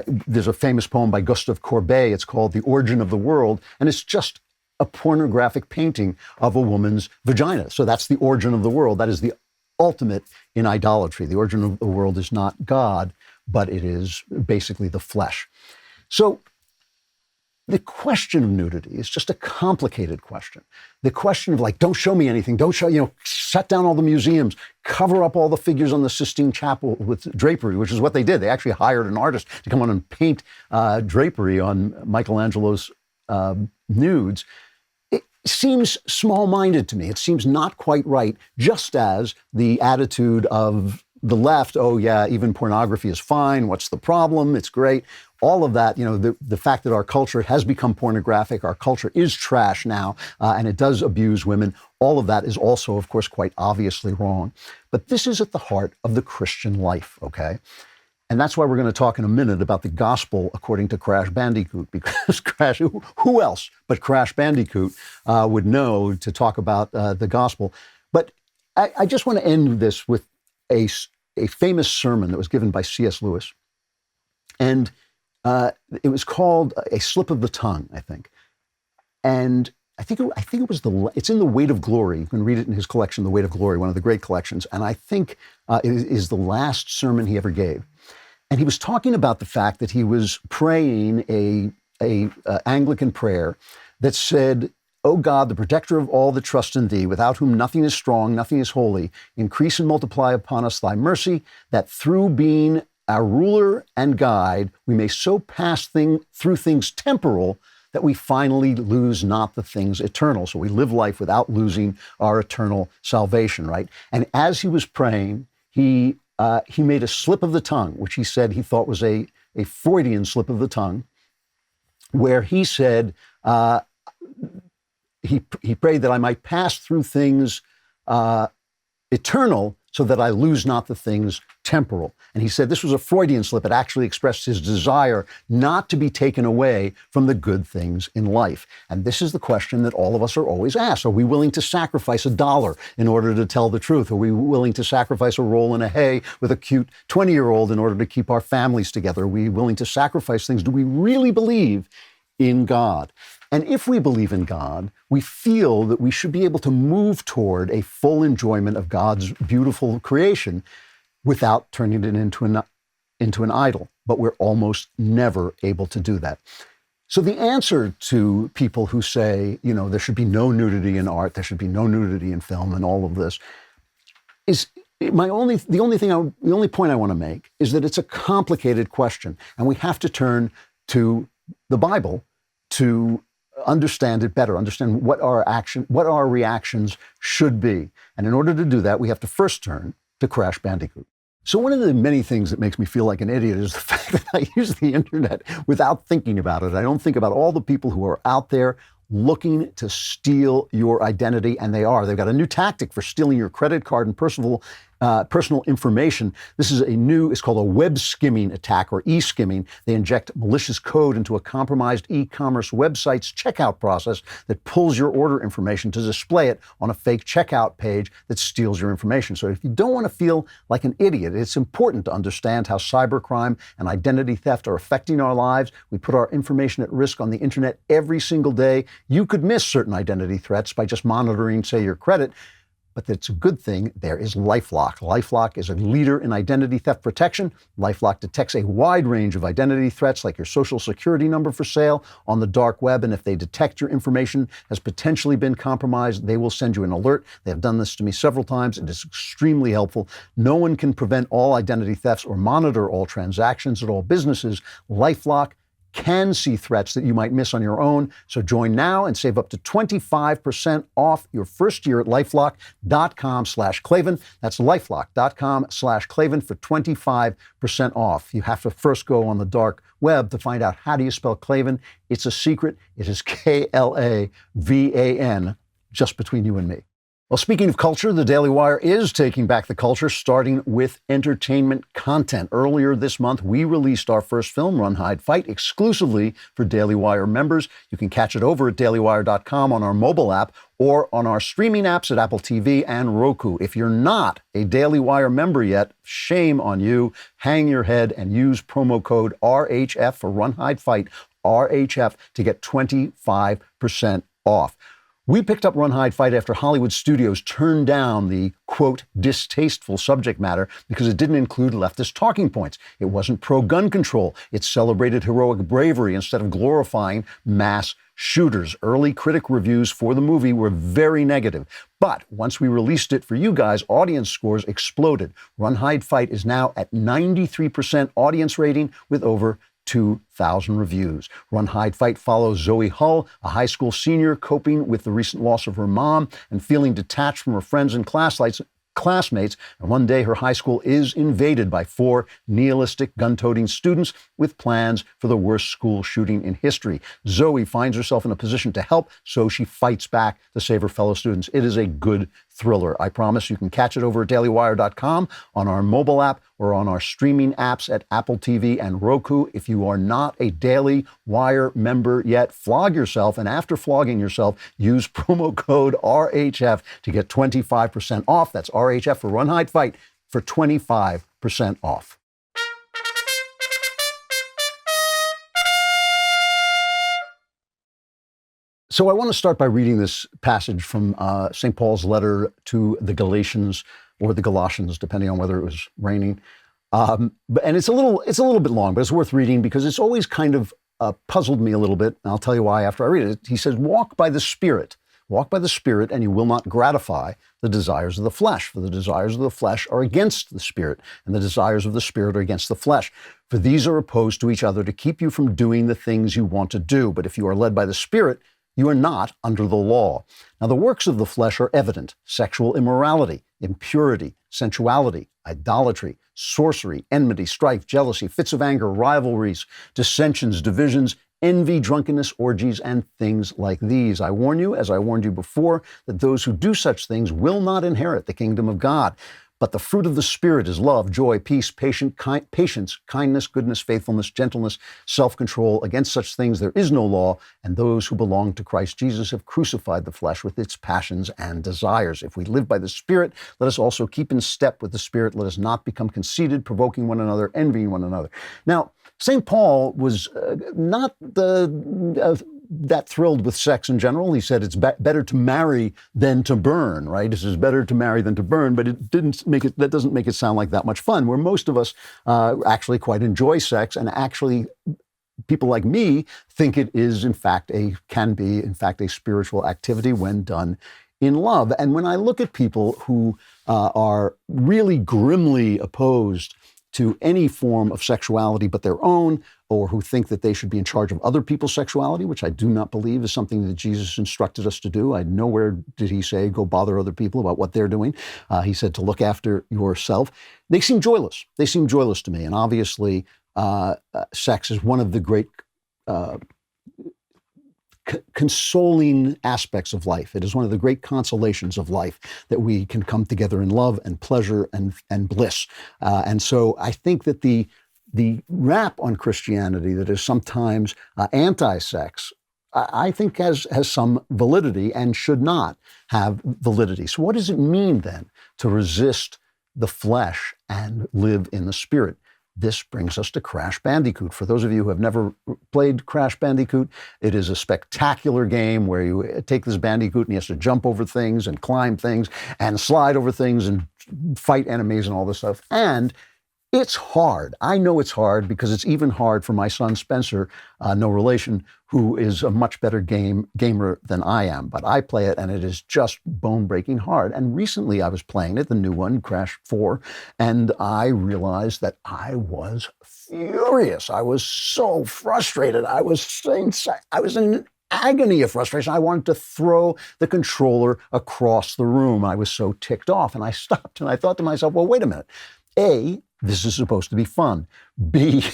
There's a famous poem by Gustave Courbet. It's called The Origin of the World, and it's just a pornographic painting of a woman's vagina. So that's the origin of the world. That is the ultimate in idolatry. The origin of the world is not God, but it is basically the flesh. So the question of nudity is just a complicated question. The question of don't show me anything, shut down all the museums, cover up all the figures on the Sistine Chapel with drapery, which is what they did. They actually hired an artist to come on and paint drapery on Michelangelo's nudes. It seems small-minded to me. It seems not quite right, just as the attitude of the left, oh yeah, even pornography is fine, what's the problem, it's great. All of that, the fact that our culture has become pornographic, our culture is trash now, and it does abuse women, all of that is also, of course, quite obviously wrong. But this is at the heart of the Christian life, okay? And that's why we're going to talk in a minute about the gospel according to Crash Bandicoot, because who else but Crash Bandicoot would know to talk about the gospel? But I just want to end this with a famous sermon that was given by C.S. Lewis. And it was called A Slip of the Tongue, I think. And I think it was it's in The Weight of Glory. You can read it in his collection, The Weight of Glory, one of the great collections. And I think it is the last sermon he ever gave. And he was talking about the fact that he was praying a Anglican prayer that said, O God, the protector of all that trust in thee, without whom nothing is strong, nothing is holy, increase and multiply upon us thy mercy, that through being our ruler and guide, we may so pass through things temporal that we finally lose not the things eternal. So we live life without losing our eternal salvation, right? And as he was praying, he made a slip of the tongue, which he said he thought was a Freudian slip of the tongue, where he said, he prayed that I might pass through things eternal so that I lose not the things temporal. And he said this was a Freudian slip. It actually expressed his desire not to be taken away from the good things in life. And this is the question that all of us are always asked. Are we willing to sacrifice $1 in order to tell the truth? Are we willing to sacrifice a roll in a hay with a cute 20-year-old in order to keep our families together? Are we willing to sacrifice things? Do we really believe in God? And if we believe in God, we feel that we should be able to move toward a full enjoyment of God's beautiful creation without turning it into an idol. But we're almost never able to do that. So the answer to people who say, there should be no nudity in art, there should be no nudity in film and all of this, is the only point I want to make is that it's a complicated question, and we have to turn to the Bible to understand it better, understand what our reactions should be. And in order to do that, we have to first turn to Crash Bandicoot. So one of the many things that makes me feel like an idiot is the fact that I use the internet without thinking about it. I don't think about all the people who are out there looking to steal your identity, and they've got a new tactic for stealing your credit card and personal information. This is it's called a web skimming attack, or e-skimming. They inject malicious code into a compromised e-commerce website's checkout process that pulls your order information to display it on a fake checkout page that steals your information. So if you don't want to feel like an idiot, it's important to understand how cybercrime and identity theft are affecting our lives. We put our information at risk on the internet every single day. You could miss certain identity threats by just monitoring, say, your credit. But it's a good thing there is LifeLock. LifeLock is a leader in identity theft protection. LifeLock detects a wide range of identity threats, like your social security number for sale on the dark web. And if they detect your information has potentially been compromised, they will send you an alert. They have done this to me several times. It is extremely helpful. No one can prevent all identity thefts or monitor all transactions at all businesses. LifeLock can see threats that you might miss on your own. So join now and save up to 25% off your first year at LifeLock.com/Klavan. That's LifeLock.com/Klavan for 25% off. You have to first go on the dark web to find out how do you spell Klavan. It's a secret. It is Klavan, just between you and me. Well, speaking of culture, the Daily Wire is taking back the culture, starting with entertainment content. Earlier this month, we released our first film, Run, Hide, Fight, exclusively for Daily Wire members. You can catch it over at dailywire.com on our mobile app or on our streaming apps at Apple TV and Roku. If you're not a Daily Wire member yet, shame on you. Hang your head and use promo code RHF for Run, Hide, Fight, RHF, to get 25% off. We picked up Run, Hide, Fight after Hollywood studios turned down the, quote, distasteful subject matter because it didn't include leftist talking points. It wasn't pro-gun control. It celebrated heroic bravery instead of glorifying mass shooters. Early critic reviews for the movie were very negative. But once we released it for you guys, audience scores exploded. Run, Hide, Fight is now at 93% audience rating with over 2,000 reviews. Run, Hide, Fight follows Zoe Hull, a high school senior coping with the recent loss of her mom and feeling detached from her friends and classmates, and one day her high school is invaded by 4 nihilistic gun-toting students with plans for the worst school shooting in history. Zoe finds herself in a position to help, so she fights back to save her fellow students. It is a good thriller. I promise. You can catch it over at dailywire.com, on our mobile app, or on our streaming apps at Apple TV and Roku. If you are not a Daily Wire member yet, flog yourself, and after flogging yourself, use promo code RHF to get 25% off. That's RHF for Run, Hide, Fight for 25% off. So I want to start by reading this passage from St. Paul's letter to the Galatians, or the Galatians, depending on whether it was raining. And it's a little bit long, but it's worth reading because it's always kind of puzzled me a little bit. And I'll tell you why after I read it. He says, walk by the Spirit, and you will not gratify the desires of the flesh. For the desires of the flesh are against the Spirit, and the desires of the Spirit are against the flesh. For these are opposed to each other to keep you from doing the things you want to do. But if you are led by the Spirit, you are not under the law. Now, the works of the flesh are evident: sexual immorality, impurity, sensuality, idolatry, sorcery, enmity, strife, jealousy, fits of anger, rivalries, dissensions, divisions, envy, drunkenness, orgies, and things like these. I warn you, as I warned you before, that those who do such things will not inherit the kingdom of God. But the fruit of the Spirit is love, joy, peace, patience, kindness, goodness, faithfulness, gentleness, self-control. Against such things there is no law, and those who belong to Christ Jesus have crucified the flesh with its passions and desires. If we live by the Spirit, let us also keep in step with the Spirit. Let us not become conceited, provoking one another, envying one another. Now, St. Paul was not that thrilled with sex in general. He said it's better to marry than to burn, right? This is better to marry than to burn, but that doesn't make it sound like that much fun, where most of us actually quite enjoy sex, and actually people like me think it is can be a spiritual activity when done in love. And when I look at people who are really grimly opposed to any form of sexuality but their own, or who think that they should be in charge of other people's sexuality, which I do not believe is something that Jesus instructed us to do. Nowhere did he say, go bother other people about what they're doing. He said to look after yourself. They seem joyless. They seem joyless to me. And obviously, sex is one of the great consoling aspects of life. It is one of the great consolations of life that we can come together in love and pleasure and bliss. And so I think that the rap on Christianity that is sometimes anti-sex, I think has some validity and should not have validity. So what does it mean then to resist the flesh and live in the Spirit? This brings us to Crash Bandicoot. For those of you who have never played Crash Bandicoot, it is a spectacular game where you take this Bandicoot and he has to jump over things and climb things and slide over things and fight enemies and all this stuff. And It's hard. I know it's hard because it's even hard for my son Spencer, no relation, who is a much better gamer than I am. But I play it and it is just bone-breaking hard. And recently I was playing it, the new one, Crash 4, and I realized that I was furious. I was so frustrated. I was in agony of frustration. I wanted to throw the controller across the room. I was so ticked off. And I stopped and I thought to myself, well, wait a minute. A, this is supposed to be fun. B,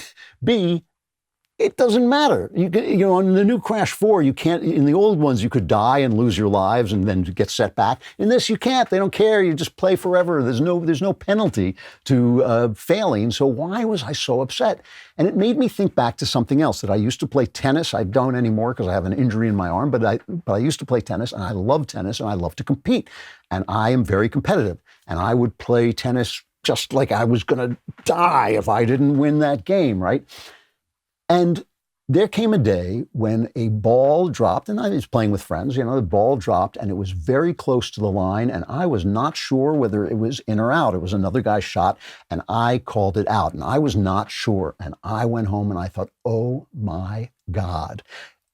it doesn't matter. You know, in the new Crash 4, you can't, in the old ones, you could die and lose your lives and then get set back. In this, you can't. They don't care. You just play forever. There's no penalty to failing. So why was I so upset? And it made me think back to something else, that I used to play tennis. I don't anymore because I have an injury in my arm, but I used to play tennis, and I love tennis, and I love to compete. And I am very competitive. And I would play tennis just like I was going to die if I didn't win that game, right? And there came a day when a ball dropped, and I was playing with friends, you know, the ball dropped and it was very close to the line, and I was not sure whether it was in or out. It was another guy's shot, and I called it out, and I was not sure. And I went home and I thought, oh my God,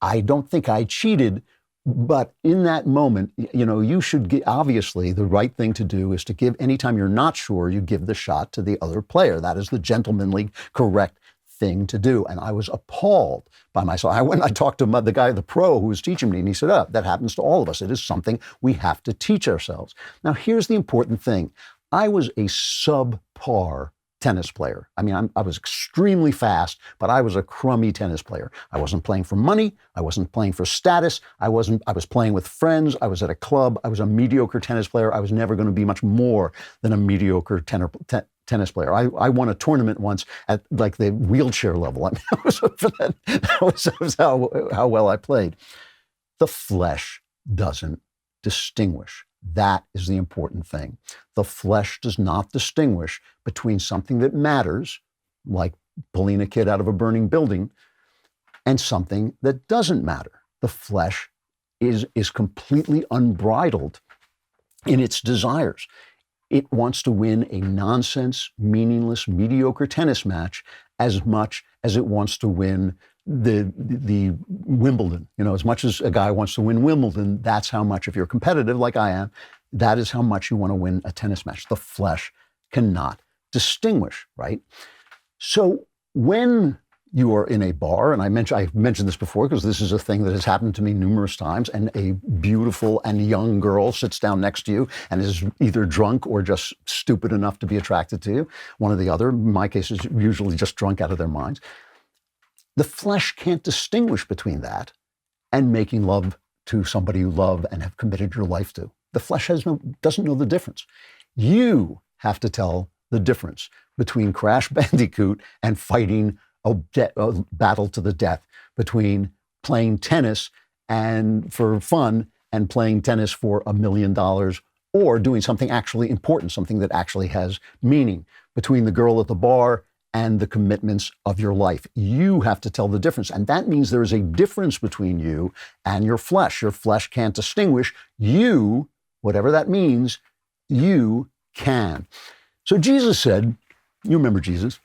I don't think I cheated. But in that moment, you know, you should get, obviously, the right thing to do is to give, anytime you're not sure, you give the shot to the other player. That is the gentlemanly, correct thing to do. And I was appalled by myself. I talked to the guy, the pro who was teaching me, and he said, oh, that happens to all of us. It is something we have to teach ourselves. Now, here's the important thing. I was a subpar tennis player. I mean, I was extremely fast, but I was a crummy tennis player. I wasn't playing for money. I wasn't playing for status. I was playing with friends. I was at a club. I was a mediocre tennis player. I was never going to be much more than a mediocre tennis player. I won a tournament once at like the wheelchair level. I mean, that was how well I played. The flesh doesn't distinguish. That is the important thing. The flesh does not distinguish between something that matters, like pulling a kid out of a burning building, and something that doesn't matter. The flesh is completely unbridled in its desires. It wants to win a nonsense, meaningless, mediocre tennis match as much as it wants to win the Wimbledon. You know, as much as a guy wants to win Wimbledon, that's how much, if you're competitive like I am, that is how much you want to win a tennis match. The flesh cannot distinguish, right? So when you are in a bar, and I've mentioned this before because this is a thing that has happened to me numerous times, and a beautiful and young girl sits down next to you and is either drunk or just stupid enough to be attracted to you, one or the other. In my case, is usually just drunk out of their minds. The flesh can't distinguish between that and making love to somebody you love and have committed your life to. The flesh doesn't know the difference. You have to tell the difference between Crash Bandicoot and fighting a battle to the death, between playing tennis and for fun and playing tennis for $1 million, or doing something actually important, something that actually has meaning, between the girl at the bar and the commitments of your life. You have to tell the difference. And that means there is a difference between you and your flesh. Your flesh can't distinguish. You, whatever that means, you can. So Jesus said, you remember Jesus,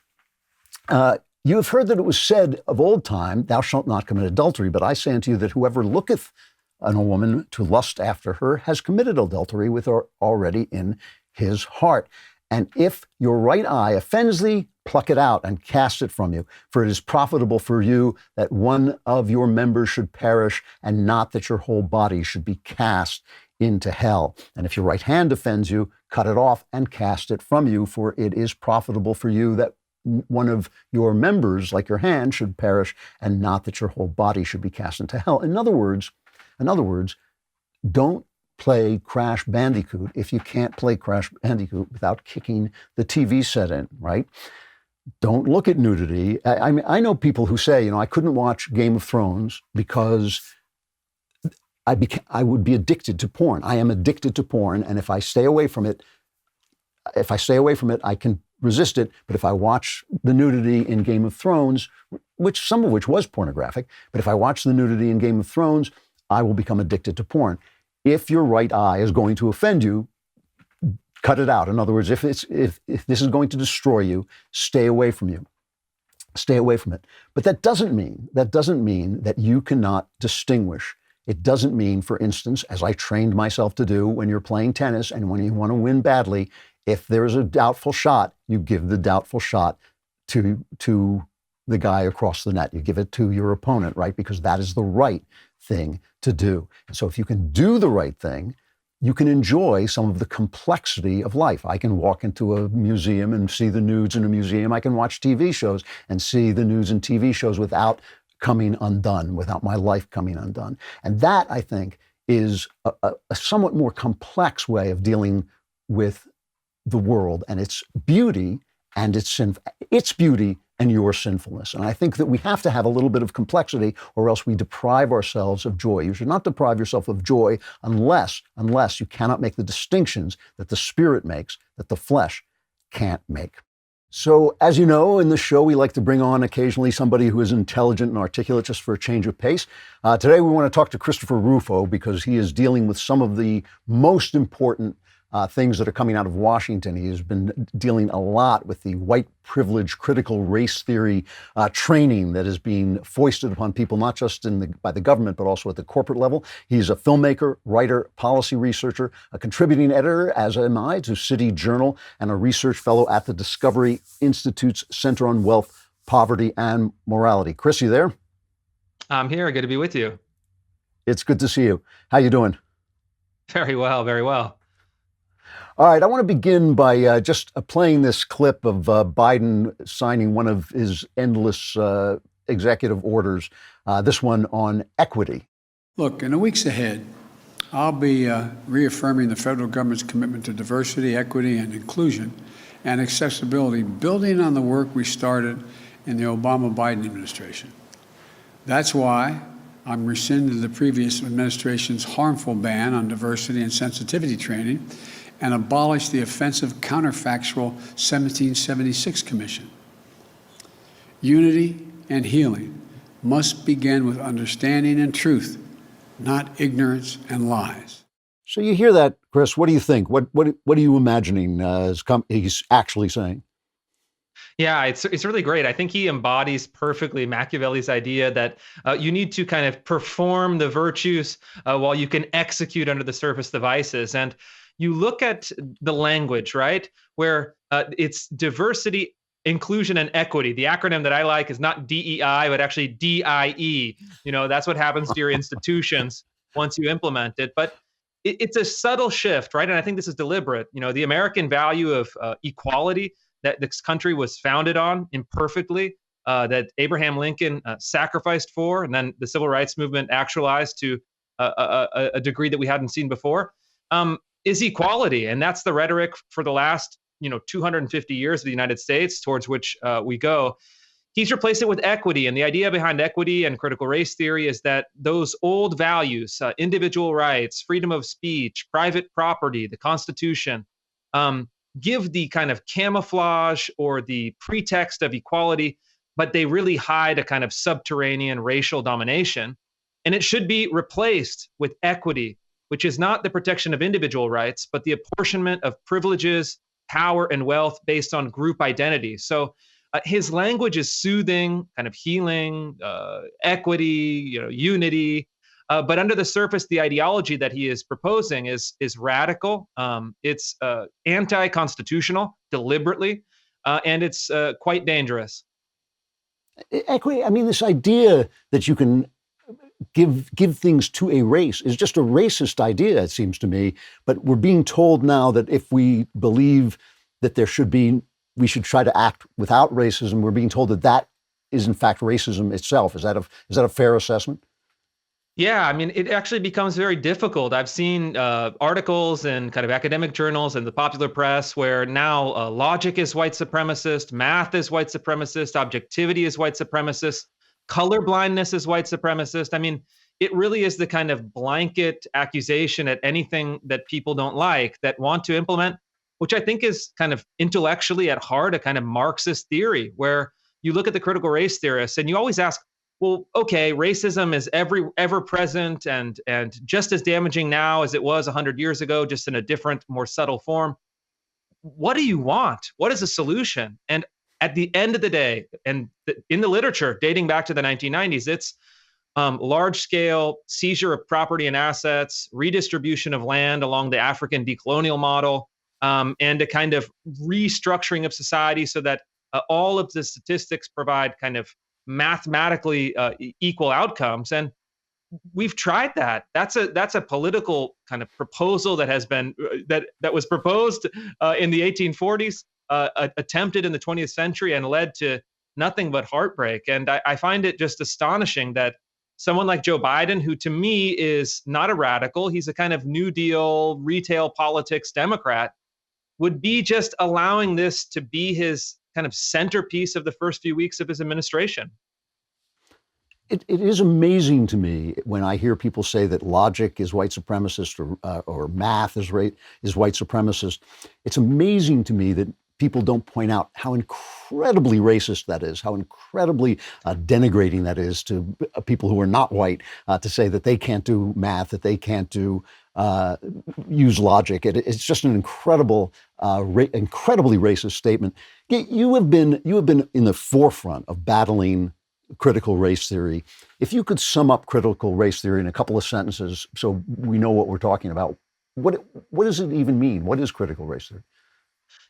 you have heard that it was said of old time, thou shalt not commit adultery, but I say unto you that whoever looketh on a woman to lust after her has committed adultery with her already in his heart. And if your right eye offends thee, pluck it out and cast it from you. For it is profitable for you that one of your members should perish, and not that your whole body should be cast into hell. And if your right hand offends you, cut it off and cast it from you. For it is profitable for you that one of your members, like your hand, should perish, and not that your whole body should be cast into hell. In other words, don't play Crash Bandicoot if you can't play Crash Bandicoot without kicking the TV set in, right? Don't look at nudity. I mean, I know people who say, you know, I couldn't watch Game of Thrones because I would be addicted to porn. I am addicted to porn, and if I stay away from it, I can resist it. But if I watch the nudity in Game of Thrones, some of which was pornographic, but if I watch the nudity in Game of Thrones, I will become addicted to porn. If your right eye is going to offend you, cut it out. In other words, if this is going to destroy you, stay away from you. Stay away from it. But that doesn't mean that you cannot distinguish. It doesn't mean, for instance, as I trained myself to do when you're playing tennis and when you want to win badly, if there's a doubtful shot, you give the doubtful shot to the guy across the net. You give it to your opponent, right? Because that is the right thing to do. And so if you can do the right thing, you can enjoy some of the complexity of life. I can walk into a museum and see the nudes in a museum. I can watch TV shows and see the nudes in TV shows without coming undone, without my life coming undone. And that, I think, is a somewhat more complex way of dealing with the world and its beauty and its beauty and your sinfulness. And I think that we have to have a little bit of complexity, or else we deprive ourselves of joy. You should not deprive yourself of joy unless you cannot make the distinctions that the Spirit makes, that the flesh can't make. So, as you know, in the show, we like to bring on occasionally somebody who is intelligent and articulate just for a change of pace. Today, we want to talk to Christopher Rufo because he is dealing with some of the most important things that are coming out of Washington. He has been dealing a lot with the white privilege critical race theory training that is being foisted upon people, not just by the government, but also at the corporate level. He's a filmmaker, writer, policy researcher, a contributing editor, as am I, to City Journal, and a research fellow at the Discovery Institute's Center on Wealth, Poverty, and Morality. Chris, you there? I'm here. Good to be with you. It's good to see you. How you doing? Very well, very well. All right, I want to begin by just playing this clip of Biden signing one of his endless executive orders, this one on equity. Look, in the weeks ahead, I'll be reaffirming the federal government's commitment to diversity, equity, and inclusion and accessibility, building on the work we started in the Obama-Biden administration. That's why I'm rescinding the previous administration's harmful ban on diversity and sensitivity training and abolish the offensive counterfactual 1776 Commission. Unity and healing must begin with understanding and truth, not ignorance and lies. So you hear that, Chris? What do you think? What are you imagining he's actually saying? Yeah, it's really great. I think he embodies perfectly Machiavelli's idea that you need to kind of perform the virtues while you can execute under the surface the vices. And you look at the language, right, where it's diversity, inclusion, and equity. The acronym that I like is not DEI, but actually DIE. You know, that's what happens to your institutions once you implement it. But it's a subtle shift, right? And I think this is deliberate. You know, the American value of equality that this country was founded on imperfectly, that Abraham Lincoln sacrificed for, and then the civil rights movement actualized to a degree that we hadn't seen before, is equality. And that's the rhetoric for the last 250 years of the United States towards which we go. He's replaced it with equity. And the idea behind equity and critical race theory is that those old values, individual rights, freedom of speech, private property, the Constitution, give the kind of camouflage or the pretext of equality, but they really hide a kind of subterranean racial domination. And it should be replaced with equity, which is not the protection of individual rights, but the apportionment of privileges, power, and wealth based on group identity. So his language is soothing, kind of healing, equity, unity. But under the surface, the ideology that he is proposing is radical. It's anti-constitutional, deliberately, and it's quite dangerous. Equity, I mean, this idea that you can give things to a race is just a racist idea, it seems to me. But we're being told now that if we believe that we should try to act without racism, we're being told that is in fact racism itself. Is that a fair assessment? Yeah, I mean, it actually becomes very difficult. I've seen articles in kind of academic journals and the popular press where now logic is white supremacist, math is white supremacist, objectivity is white supremacist, colorblindness is white supremacist. I mean, it really is the kind of blanket accusation at anything that people don't like that want to implement, which I think is kind of intellectually at heart a kind of Marxist theory, where you look at the critical race theorists and you always ask, well, okay, racism is ever present and just as damaging now as it was 100 years ago, just in a different, more subtle form. what do you want? What is the solution? And at the end of the day, and in the literature dating back to the 1990s, it's large-scale seizure of property and assets, redistribution of land along the African decolonial model, and a kind of restructuring of society so that all of the statistics provide kind of mathematically equal outcomes. And we've tried that. That's a political kind of proposal that has been that was proposed in the 1840s, attempted in the 20th century, and led to nothing but heartbreak. And I find it just astonishing that someone like Joe Biden, who to me is not a radical, he's a kind of New Deal retail politics Democrat, would be just allowing this to be his kind of centerpiece of the first few weeks of his administration. It is amazing to me when I hear people say that logic is white supremacist or math is white supremacist. It's amazing to me that people don't point out how incredibly racist that is, how incredibly denigrating that is to people who are not white, to say that they can't do math, that they can't do use logic. It's just an incredibly racist statement. You have been in the forefront of battling critical race theory. If you could sum up critical race theory in a couple of sentences so we know what we're talking about, what does it even mean? What is critical race theory?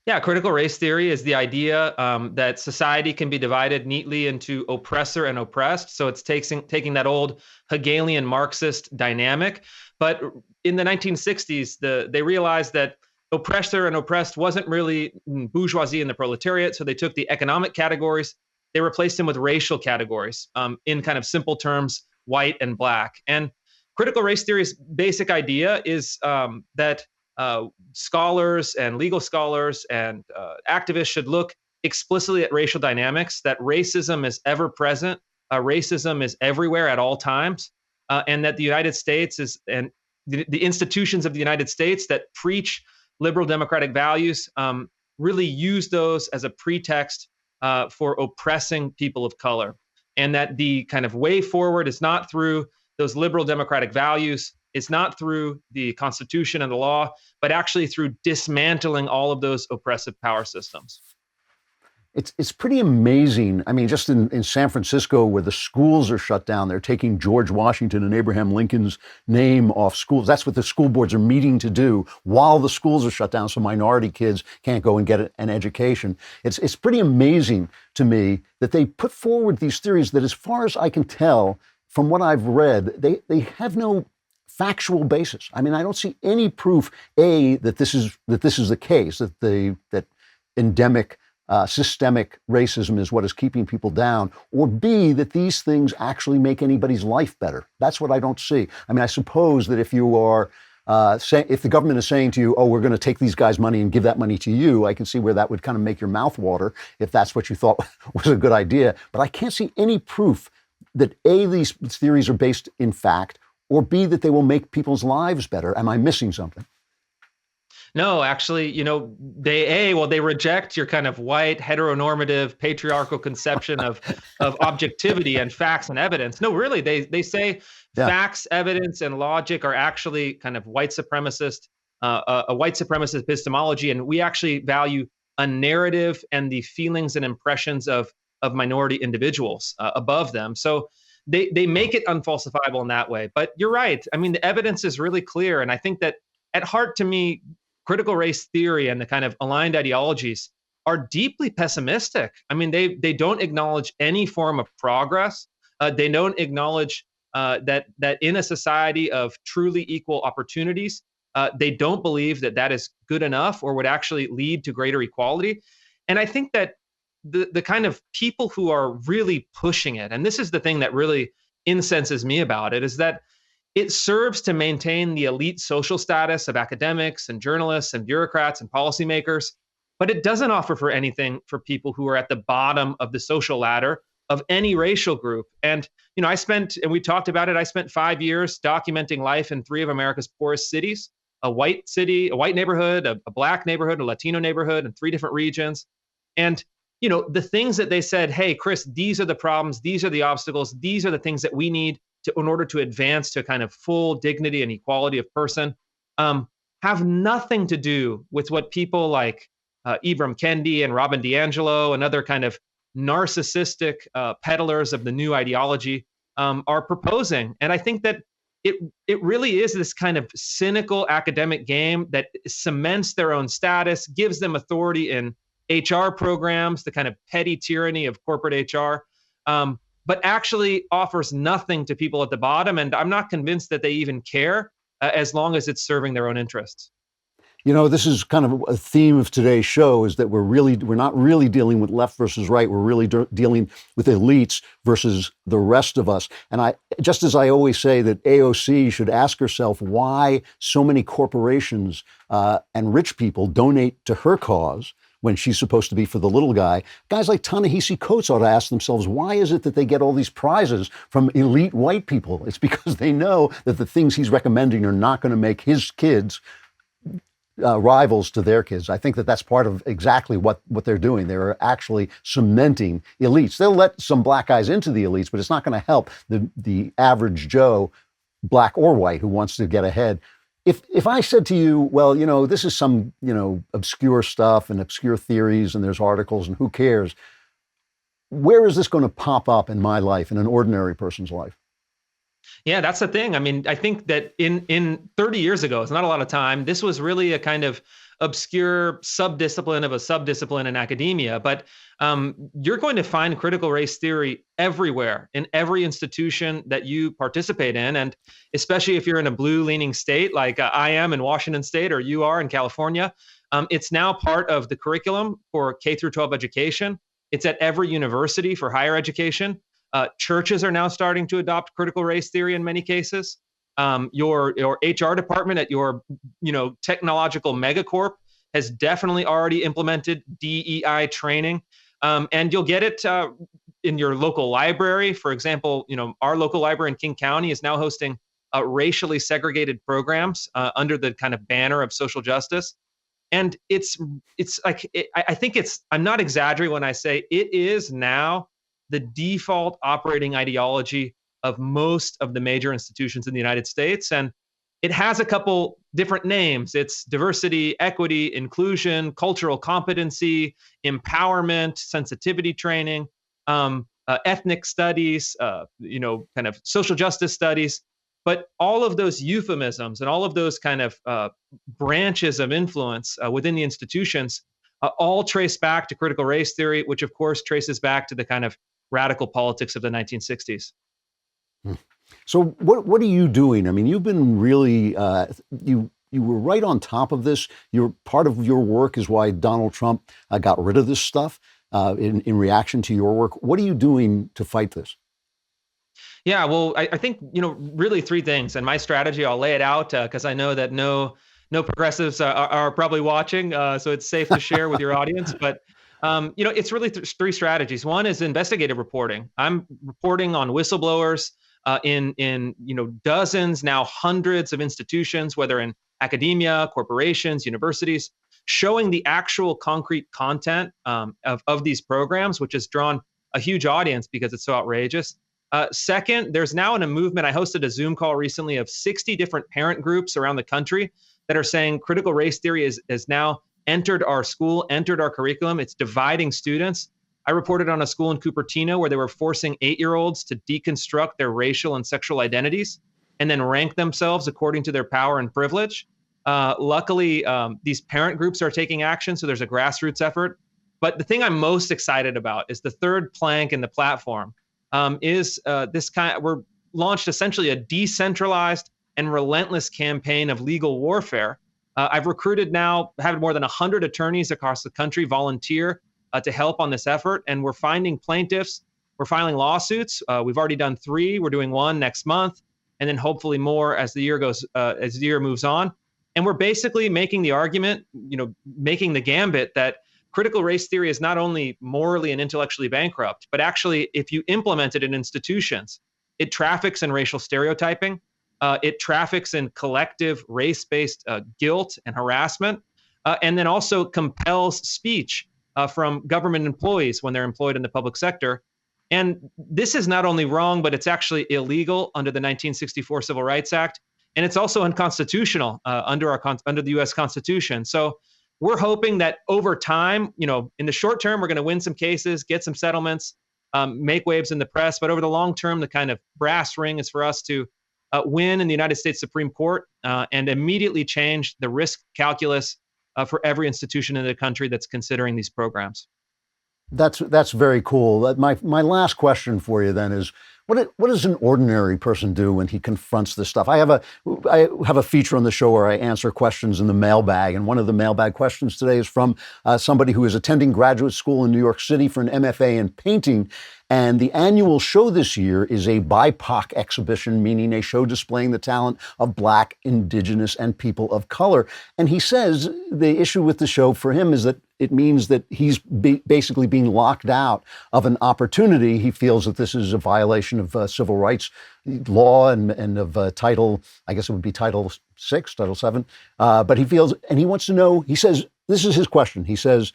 Yeah, critical race theory is the idea that society can be divided neatly into oppressor and oppressed. So it's taking that old Hegelian Marxist dynamic. But in the 1960s, they realized that oppressor and oppressed wasn't really bourgeoisie and the proletariat. So they took the economic categories, they replaced them with racial categories, in kind of simple terms, white and black. And critical race theory's basic idea is that scholars and legal scholars and activists should look explicitly at racial dynamics, that racism is ever present, racism is everywhere at all times, and that the United States and the institutions of the United States that preach liberal democratic values really use those as a pretext for oppressing people of color, and that the kind of way forward is not through those liberal democratic values, it's not through the Constitution and the law, but actually through dismantling all of those oppressive power systems. It's pretty amazing. I mean, just in San Francisco, where the schools are shut down, they're taking George Washington and Abraham Lincoln's name off schools. That's what the school boards are meeting to do while the schools are shut down, so minority kids can't go and get an education. It's pretty amazing to me that they put forward these theories that, as far as I can tell from what I've read, they have no factual basis. I mean, I don't see any proof, A, that this is the case, that endemic systemic racism is what is keeping people down, or B, that these things actually make anybody's life better. That's what I don't see. I mean, I suppose that if you are if the government is saying to you, oh, we're going to take these guys' money and give that money to you, I can see where that would kind of make your mouth water if that's what you thought was a good idea. But I can't see any proof that A, these theories are based in fact, or B, that they will make people's lives better. Am I missing something? No, actually, they reject your kind of white, heteronormative, patriarchal conception of objectivity and facts and evidence. No, really, they say facts, evidence, and logic are actually kind of white supremacist, a white supremacist epistemology, and we actually value a narrative and the feelings and impressions of minority individuals above them. So they make it unfalsifiable in that way. But you're right. I mean, the evidence is really clear, and I think that at heart, to me, critical race theory and the kind of aligned ideologies are deeply pessimistic. I mean, they don't acknowledge any form of progress. They don't acknowledge that in a society of truly equal opportunities, they don't believe that is good enough or would actually lead to greater equality. And I think that the kind of people who are really pushing it, and this is the thing that really incenses me about it, is that it serves to maintain the elite social status of academics and journalists and bureaucrats and policymakers, but it doesn't offer for anything for people who are at the bottom of the social ladder of any racial group. And, and we talked about it, I spent 5 years documenting life in 3 of America's poorest cities, a white city, a white neighborhood, a black neighborhood, a Latino neighborhood in 3 different regions. And, the things that they said, hey, Chris, these are the problems, these are the obstacles, these are the things that we need in order to advance to kind of full dignity and equality of person, have nothing to do with what people like Ibram Kendi and Robin DiAngelo and other kind of narcissistic peddlers of the new ideology are proposing. And I think that it really is this kind of cynical academic game that cements their own status, gives them authority in HR programs, the kind of petty tyranny of corporate HR, but actually offers nothing to people at the bottom. And I'm not convinced that they even care as long as it's serving their own interests. You know, this is kind of a theme of today's show, is that we're not really dealing with left versus right. We're really dealing with elites versus the rest of us. And just as I always say that AOC should ask herself why so many corporations and rich people donate to her cause when she's supposed to be for the little guy. Guys like Ta-Nehisi Coates ought to ask themselves, why is it that they get all these prizes from elite white people? It's because they know that the things he's recommending are not going to make his kids rivals to their kids. I think that that's part of exactly what they're doing. They're actually cementing elites. They'll let some black guys into the elites, but it's not going to help the average Joe, black or white, who wants to get ahead. If I said to you, well, you know, this is some, you know, obscure stuff and obscure theories and there's articles and who cares, where is this going to pop up in my life, in an ordinary person's life? Yeah, that's the thing. I mean, I think that in 30 years ago, it's not a lot of time, this was really a kind of obscure subdiscipline of a subdiscipline in academia. But you're going to find critical race theory everywhere, in every institution that you participate in. And especially if you're in a blue-leaning state like I am in Washington State, or you are in California, it's now part of the curriculum for K through 12 education. It's at every university for higher education. Churches are now starting to adopt critical race theory in many cases. Your HR department at your technological megacorp has definitely already implemented DEI training, and you'll get it in your local library. For example, our local library in King County is now hosting racially segregated programs under the kind of banner of social justice. And it's like I think I'm not exaggerating when I say it is now the default operating ideology of most of the major institutions in the United States. And it has a couple different names. It's diversity, equity, inclusion, cultural competency, empowerment, sensitivity training, ethnic studies, kind of social justice studies. But all of those euphemisms and all of those kind of branches of influence within the institutions all trace back to critical race theory, which of course traces back to the kind of radical politics of the 1960s. So what are you doing? I mean, you've been really, you were right on top of this. Part of your work is why Donald Trump got rid of this stuff in reaction to your work. What are you doing to fight this? Yeah, well, I think, really three things. And my strategy, I'll lay it out because I know that no progressives are probably watching, so it's safe to share with your audience. But it's really three strategies. One is investigative reporting. I'm reporting on whistleblowers in dozens, now hundreds of institutions, whether in academia, corporations, universities, showing the actual concrete content of these programs, which has drawn a huge audience because it's so outrageous. Second, there's now in a movement. I hosted a Zoom call recently of 60 different parent groups around the country that are saying critical race theory is now entered our school, entered our curriculum. It's dividing students. I reported on a school in Cupertino where they were forcing 8-year-olds to deconstruct their racial and sexual identities and then rank themselves according to their power and privilege. Luckily, these parent groups are taking action, so there's a grassroots effort. But the thing I'm most excited about is the third plank in the platform we're launched essentially a decentralized and relentless campaign of legal warfare. I've recruited now, have more than 100 attorneys across the country volunteer to help on this effort. And we're finding plaintiffs. We're filing lawsuits. We've already done 3. We're doing 1 next month, and then hopefully more as the year moves on. And we're basically making the argument, making the gambit that critical race theory is not only morally and intellectually bankrupt, but actually, if you implement it in institutions, it traffics in racial stereotyping. It traffics in collective race-based guilt and harassment, and then also compels speech from government employees when they're employed in the public sector. And this is not only wrong, but it's actually illegal under the 1964 Civil Rights Act, and it's also unconstitutional under the U.S. Constitution. So we're hoping that over time, in the short term, we're going to win some cases, get some settlements, make waves in the press. But over the long term, the kind of brass ring is for us to win in the United States Supreme Court and immediately change the risk calculus for every institution in the country that's considering these programs. That's very cool. My last question for you then is, what does an ordinary person do when he confronts this stuff? I have a feature on the show where I answer questions in the mailbag, and one of the mailbag questions today is from somebody who is attending graduate school in New York City for an MFA in painting. And the annual show this year is a BIPOC exhibition, meaning a show displaying the talent of Black, Indigenous, and people of color. And he says the issue with the show for him is that it means that he's basically being locked out of an opportunity. He feels that this is a violation of civil rights law and of Title, I guess it would be Title 6, Title 7. But he feels, and he wants to know, he says, this is his question. He says,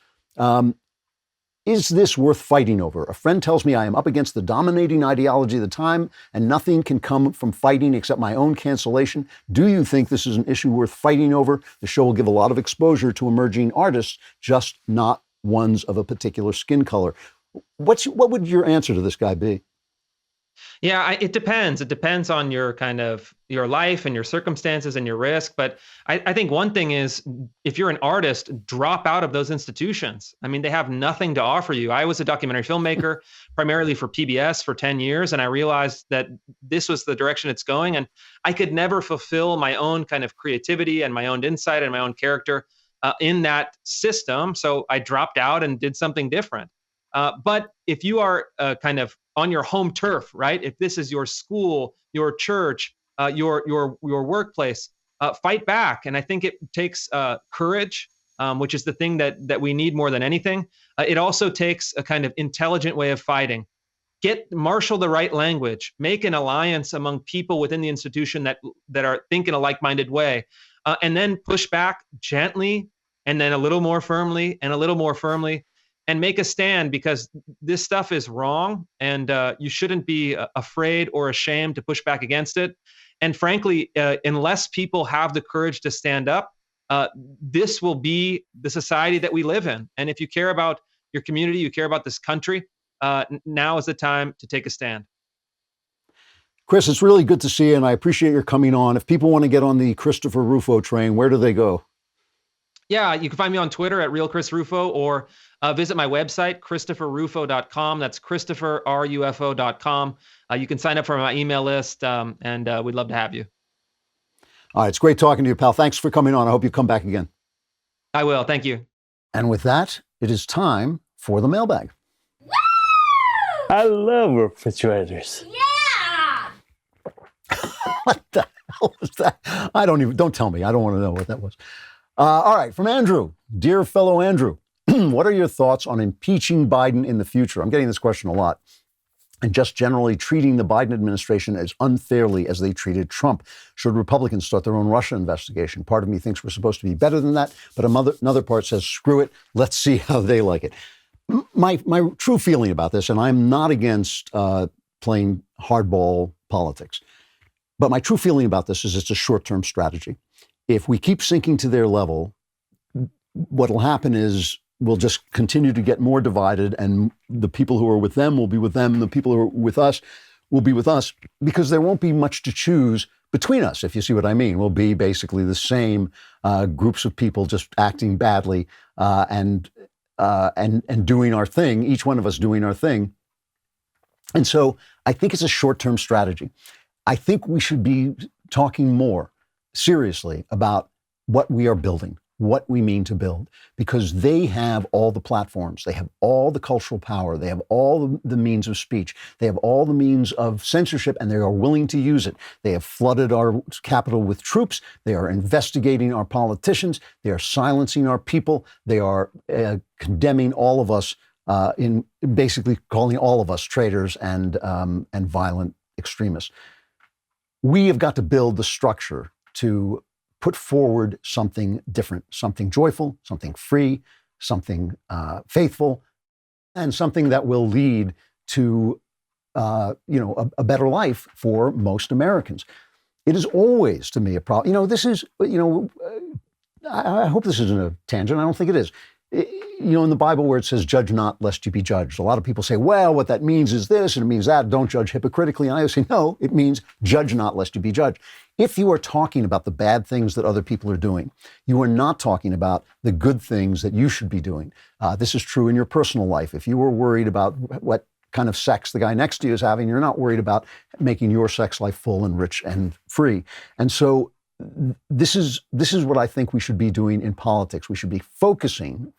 is this worth fighting over? A friend tells me I am up against the dominating ideology of the time and nothing can come from fighting except my own cancellation. Do you think this is an issue worth fighting over? The show will give a lot of exposure to emerging artists, just not ones of a particular skin color. What would your answer to this guy be? Yeah, it depends. It depends on your your life and your circumstances and your risk. But I think one thing is, if you're an artist, drop out of those institutions. I mean, they have nothing to offer you. I was a documentary filmmaker primarily for PBS for 10 years, and I realized that this was the direction it's going. And I could never fulfill my own kind of creativity and my own insight and my own character in that system. So I dropped out and did something different. But if you are kind of on your home turf, right? If this is your school, your church, your workplace, fight back. And I think it takes courage, which is the thing that we need more than anything. It also takes a kind of intelligent way of fighting. Marshal the right language, make an alliance among people within the institution that are think in a like-minded way, and then push back gently, and then a little more firmly, and a little more firmly. And make a stand, because this stuff is wrong, and you shouldn't be afraid or ashamed to push back against it. And frankly, unless people have the courage to stand up, this will be the society that we live in. And if you care about your community, you care about this country, now is the time to take a stand. Chris, it's really good to see you, and I appreciate your coming on. If people want to get on the Christopher Rufo train, where do they go? Yeah, you can find me on Twitter at @RealChrisRufo, or visit my website, ChristopherRufo.com. That's ChristopherRufo.com. You can sign up for my email list, and we'd love to have you. All right, it's great talking to you, pal. Thanks for coming on. I hope you come back again. I will. Thank you. And with that, it is time for the mailbag. I love refrigerators. Yeah! What the hell was that? Don't tell me. I don't want to know what that was. All right, from Andrew. Dear fellow Andrew, what are your thoughts on impeaching Biden in the future? I'm getting this question a lot. And just generally treating the Biden administration as unfairly as they treated Trump. Should Republicans start their own Russia investigation? Part of me thinks we're supposed to be better than that, but another part says, screw it, let's see how they like it. My true feeling about this, and I'm not against playing hardball politics, but my true feeling about this is it's a short-term strategy. If we keep sinking to their level, what will happen is we'll just continue to get more divided, and the people who are with them will be with them, and the people who are with us will be with us, because there won't be much to choose between us, if you see what I mean. We'll be basically the same groups of people just acting badly and doing our thing, each one of us doing our thing. And so I think it's a short-term strategy. I think we should be talking more seriously about what we are building, what we mean to build, because they have all the platforms, they have all the cultural power, they have all the means of speech, they have all the means of censorship, and they are willing to use it. They have flooded our Capitol with troops, they are investigating our politicians, they are silencing our people, they are condemning all of us, in basically calling all of us traitors and violent extremists. We have got to build the structure to put forward something different, something joyful, something free, something faithful, and something that will lead to a better life for most Americans. It is always, to me, a problem. This is, I hope this isn't a tangent. I don't think it is. In the Bible where it says, judge not lest you be judged, a lot of people say, well, what that means is this and it means that. Don't judge hypocritically. And I say, no, it means judge not lest you be judged. If you are talking about the bad things that other people are doing, you are not talking about the good things that you should be doing. This is true in your personal life. If you were worried about what kind of sex the guy next to you is having, you're not worried about making your sex life full and rich and free. And so this is what I think we should be doing in politics. We should be focusing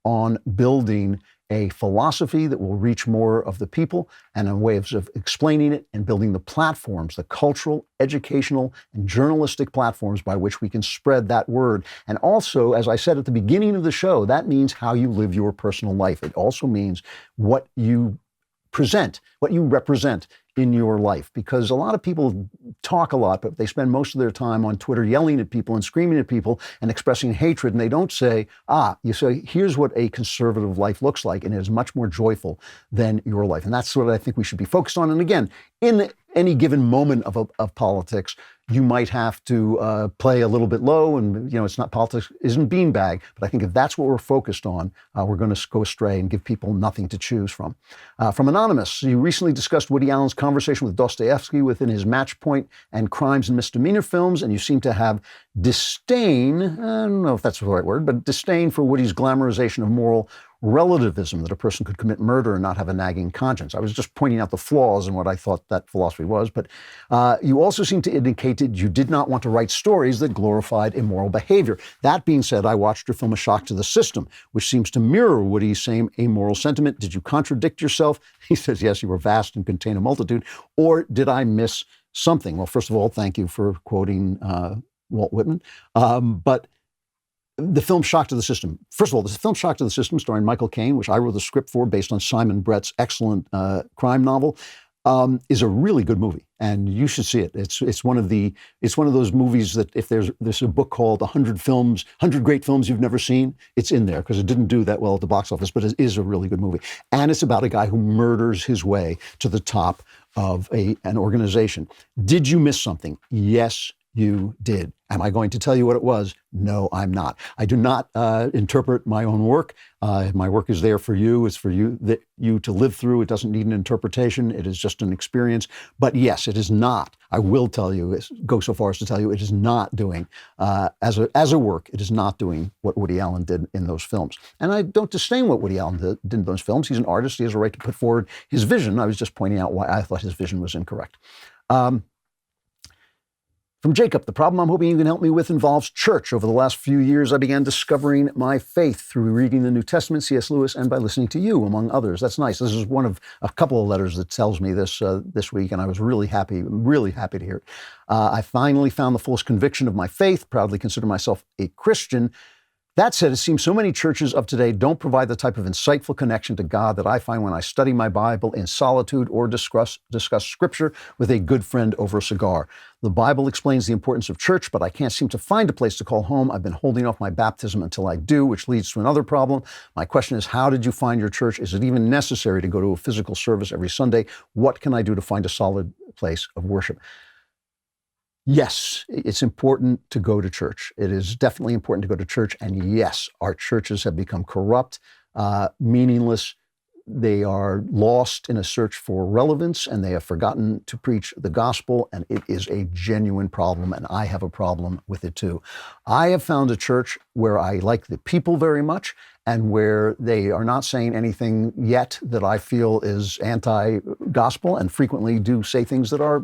on building a philosophy that will reach more of the people and a way of explaining it and building the platforms, the cultural, educational, and journalistic platforms by which we can spread that word. And also, as I said at the beginning of the show, that means how you live your personal life. It also means what you present, what you represent in your life, because a lot of people talk a lot, but they spend most of their time on Twitter yelling at people and screaming at people and expressing hatred. And they don't say, you say, here's what a conservative life looks like. And it is much more joyful than your life. And that's what I think we should be focused on. And again, in any given moment of politics, you might have to play a little bit low, and it's not, politics isn't beanbag. But I think if that's what we're focused on, we're going to go astray and give people nothing to choose from. From Anonymous, you recently discussed Woody Allen's conversation with Dostoevsky within his Match Point and Crimes and Misdemeanor films, and you seem to have disdain, I don't know if that's the right word, but disdain for Woody's glamorization of moral relativism, that a person could commit murder and not have a nagging conscience. I was just pointing out the flaws in what I thought that philosophy was, but you also seem to indicate that you did not want to write stories that glorified immoral behavior. That being said, I watched your film A Shock to the System, which seems to mirror Woody's same amoral sentiment. Did you contradict yourself? He says, yes, you were vast and contain a multitude. Or did I miss something? Well, first of all, thank you for quoting Walt Whitman. But the film Shock to the System. First of all, this film Shock to the System, starring Michael Caine, which I wrote the script for based on Simon Brett's excellent crime novel, is a really good movie, and you should see it. It's one of those movies that if there's a book called 100 Great Films You've Never Seen, it's in there because it didn't do that well at the box office, but it is a really good movie. And it's about a guy who murders his way to the top of an organization. Did you miss something? Yes, you did. Am I going to tell you what it was? No, I'm not. I do not interpret my own work. My work is there for you. It's for you to live through. It doesn't need an interpretation. It is just an experience. But yes, it is not. I will tell you, go so far as to tell you, it is not doing, as a work, it is not doing what Woody Allen did in those films. And I don't disdain what Woody Allen did in those films. He's an artist. He has a right to put forward his vision. I was just pointing out why I thought his vision was incorrect. From Jacob, the problem I'm hoping you can help me with involves church. Over the last few years, I began discovering my faith through reading the New Testament, C.S. Lewis, and by listening to you, among others. That's nice. This is one of a couple of letters that tells me this week, and I was really happy to hear it. I finally found the fullest conviction of my faith, proudly consider myself a Christian. That said, it seems so many churches of today don't provide the type of insightful connection to God that I find when I study my Bible in solitude or discuss Scripture with a good friend over a cigar. The Bible explains the importance of church, but I can't seem to find a place to call home. I've been holding off my baptism until I do, which leads to another problem. My question is, how did you find your church? Is it even necessary to go to a physical service every Sunday? What can I do to find a solid place of worship? Yes, it's important to go to church. It is definitely important to go to church. And yes, our churches have become corrupt, meaningless. They are lost in a search for relevance, and they have forgotten to preach the gospel. And it is a genuine problem, and I have a problem with it too. I have found a church where I like the people very much, and where they are not saying anything yet that I feel is anti-gospel, and frequently do say things that are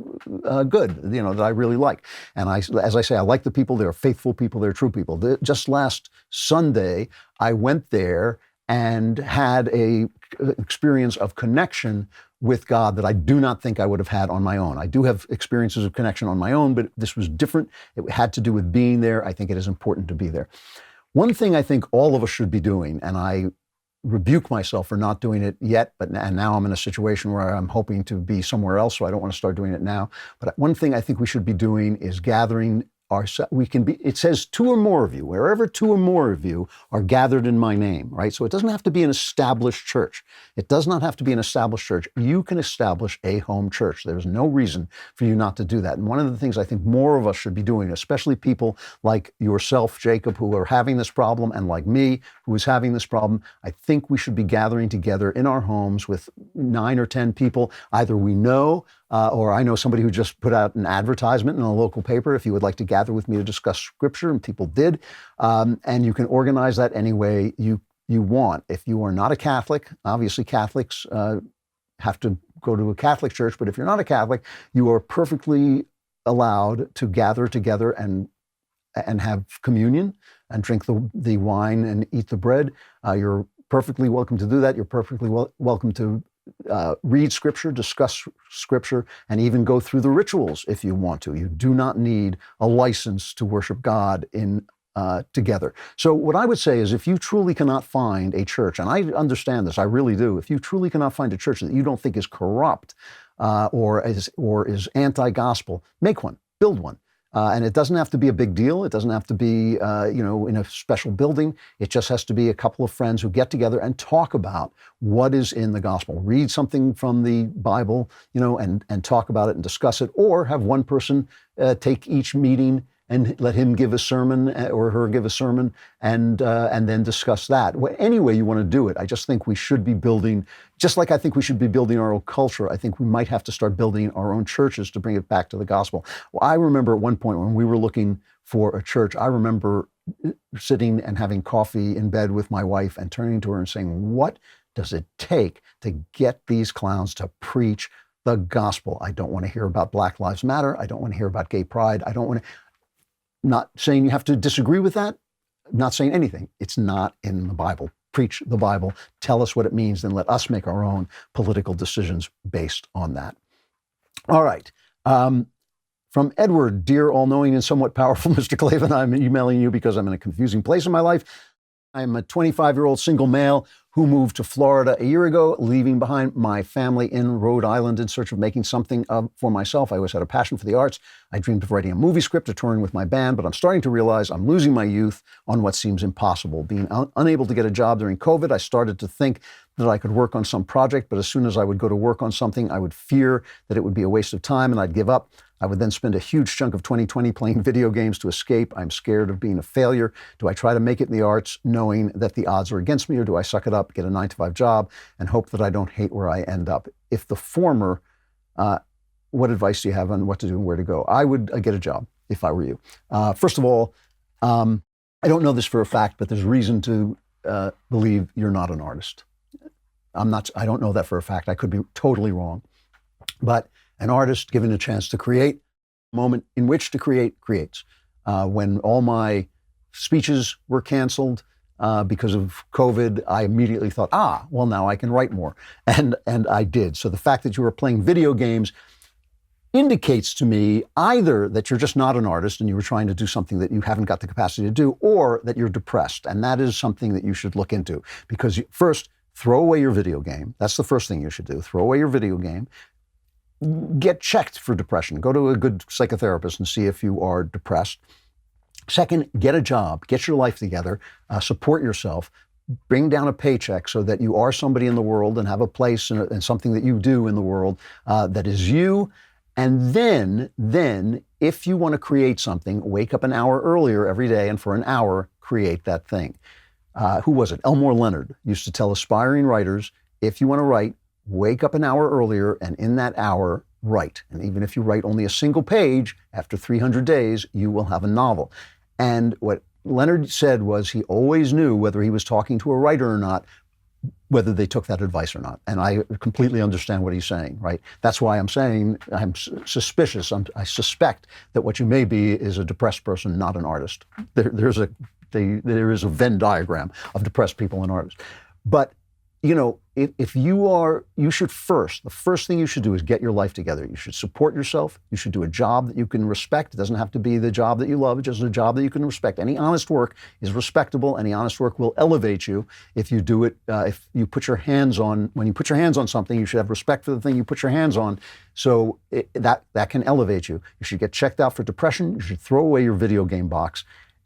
good, that I really like. And as I say, I like the people. They're faithful people. They're true people. Just last Sunday, I went there and had a experience of connection with God that I do not think I would have had on my own. I do have experiences of connection on my own, but this was different. It had to do with being there. I think it is important to be there. One thing I think all of us should be doing, and I rebuke myself for not doing it yet, and now I'm in a situation where I'm hoping to be somewhere else, so I don't want to start doing it now. But one thing I think we should be doing is gathering are, we can be, it says two or more of you, wherever two or more of you are gathered in my name, right? So it doesn't have to be an established church. It does not have to be an established church. You can establish a home church. There's no reason for you not to do that. And one of the things I think more of us should be doing, especially people like yourself, Jacob, who are having this problem, and like me, who is having this problem, I think we should be gathering together in our homes with 9 or 10 people. Either we know, or I know somebody who just put out an advertisement in a local paper, if you would like to gather with me to discuss scripture, and people did. And you can organize that any way you want. If you are not a Catholic, obviously Catholics have to go to a Catholic church, but if you're not a Catholic, you are perfectly allowed to gather together and have communion and drink the wine and eat the bread. You're perfectly welcome to do that. You're perfectly welcome to read scripture, discuss scripture, and even go through the rituals if you want to. You do not need a license to worship God together. So what I would say is, if you truly cannot find a church, and I understand this, I really do, if you truly cannot find a church that you don't think is corrupt or is anti-gospel, make one, build one. And it doesn't have to be a big deal. It doesn't have to be, in a special building. It just has to be a couple of friends who get together and talk about what is in the gospel. Read something from the Bible, and talk about it and discuss it, or have one person take each meeting and let him give a sermon or her give a sermon, and then discuss that. Any way you want to do it, I just think we should be building, just like I think we should be building our own culture, I think we might have to start building our own churches to bring it back to the gospel. Well, I remember at one point when we were looking for a church, I remember sitting and having coffee in bed with my wife and turning to her and saying, what does it take to get these clowns to preach the gospel? I don't want to hear about Black Lives Matter. I don't want to hear about gay pride. I don't want to. Not saying you have to disagree with that, not saying anything. It's not in the Bible. Preach the Bible. Tell us what it means, then let us make our own political decisions based on that. All right. From Edward, dear all-knowing and somewhat powerful Mr. Klavan, I'm emailing you because I'm in a confusing place in my life. I'm a 25-year-old single male who moved to Florida a year ago, leaving behind my family in Rhode Island in search of making something for myself. I always had a passion for the arts. I dreamed of writing a movie script or touring with my band, but I'm starting to realize I'm losing my youth on what seems impossible. Being unable to get a job during COVID, I started to think that I could work on some project, but as soon as I would go to work on something, I would fear that it would be a waste of time and I'd give up. I would then spend a huge chunk of 2020 playing video games to escape. I'm scared of being a failure. Do I try to make it in the arts knowing that the odds are against me, or do I suck it up, get a 9-to-5 job, and hope that I don't hate where I end up? If the former, what advice do you have on what to do and where to go? I would get a job if I were you. First of all, I don't know this for a fact, but there's reason to believe you're not an artist. I don't know that for a fact. I could be totally wrong. But an artist given a chance to create, a moment in which to create, creates. When all my speeches were canceled because of COVID, I immediately thought, well, now I can write more. And I did. So the fact that you were playing video games indicates to me either that you're just not an artist and you were trying to do something that you haven't got the capacity to do, or that you're depressed. And that is something that you should look into. Because first, throw away your video game. That's the first thing you should do. Throw away your video game. Get checked for depression. Go to a good psychotherapist and see if you are depressed. Second, get a job. Get your life together. Support yourself. Bring down a paycheck so that you are somebody in the world and have a place and something that you do in the world that is you. And then, if you want to create something, wake up an hour earlier every day and for an hour, create that thing. Who was it? Elmore Leonard used to tell aspiring writers, if you want to write, wake up an hour earlier and in that hour, write. And even if you write only a single page, after 300 days, you will have a novel. And what Leonard said was he always knew whether he was talking to a writer or not, whether they took that advice or not. And I completely understand what he's saying, right? That's why I'm saying I'm suspicious. I suspect that what you may be is a depressed person, not an artist. There is a Venn diagram of depressed people and artists. But if you should the first thing you should do is get your life together. You should support yourself. You should do a job that you can respect. It doesn't have to be the job that you love, it's just a job that you can respect. Any honest work is respectable. Any honest work will elevate you if you do it, if you put your hands on, when you put your hands on something, you should have respect for the thing you put your hands on. So that can elevate you. You should get checked out for depression. You should throw away your video game box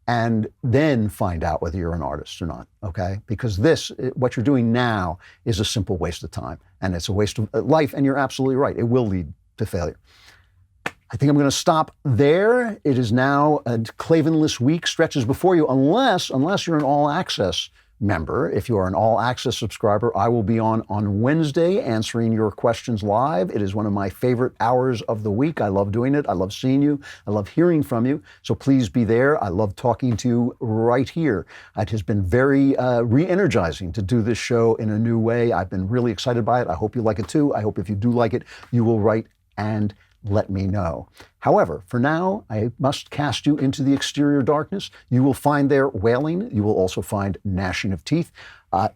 and then find out whether you're an artist or not, okay? Because what you're doing now is a simple waste of time, and it's a waste of life, and you're absolutely right. It will lead to failure. I think I'm going to stop there. It is now a Klavanless week stretches before you, unless you're an all-access member. If you are an all-access subscriber, I will be on Wednesday answering your questions live. It is one of my favorite hours of the week. I love doing it. I love seeing you. I love hearing from you. So please be there. I love talking to you right here. It has been very re-energizing to do this show in a new way. I've been really excited by it. I hope you like it too. I hope if you do like it, you will write and let me know. However, for now, I must cast you into the exterior darkness. You will find there wailing. You will also find gnashing of teeth.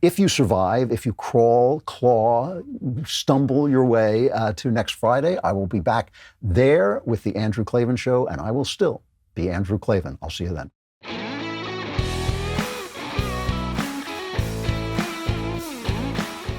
If you survive, if you crawl, claw, stumble your way to next Friday, I will be back there with the Andrew Klavan Show, and I will still be Andrew Klavan. I'll see you then.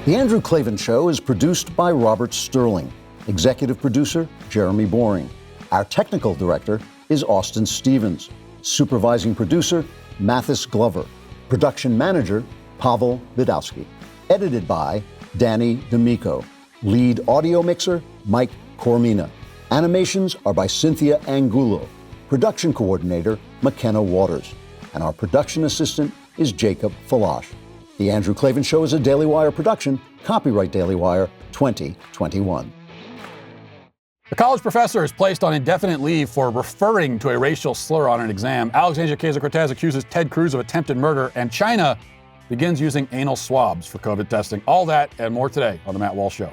The Andrew Klavan Show is produced by Robert Sterling. Executive producer, Jeremy Boring. Our technical director is Austin Stevens. Supervising producer, Mathis Glover. Production manager, Pavel Vidowski. Edited by Danny D'Amico. Lead audio mixer, Mike Coromina. Animations are by Cynthia Angulo. Production coordinator, McKenna Waters. And our production assistant is Jacob Falash. The Andrew Klavan Show is a Daily Wire production. Copyright Daily Wire 2021. A college professor is placed on indefinite leave for referring to a racial slur on an exam. Alexandria Ocasio-Cortez accuses Ted Cruz of attempted murder, and China begins using anal swabs for COVID testing. All that and more today on The Matt Walsh Show.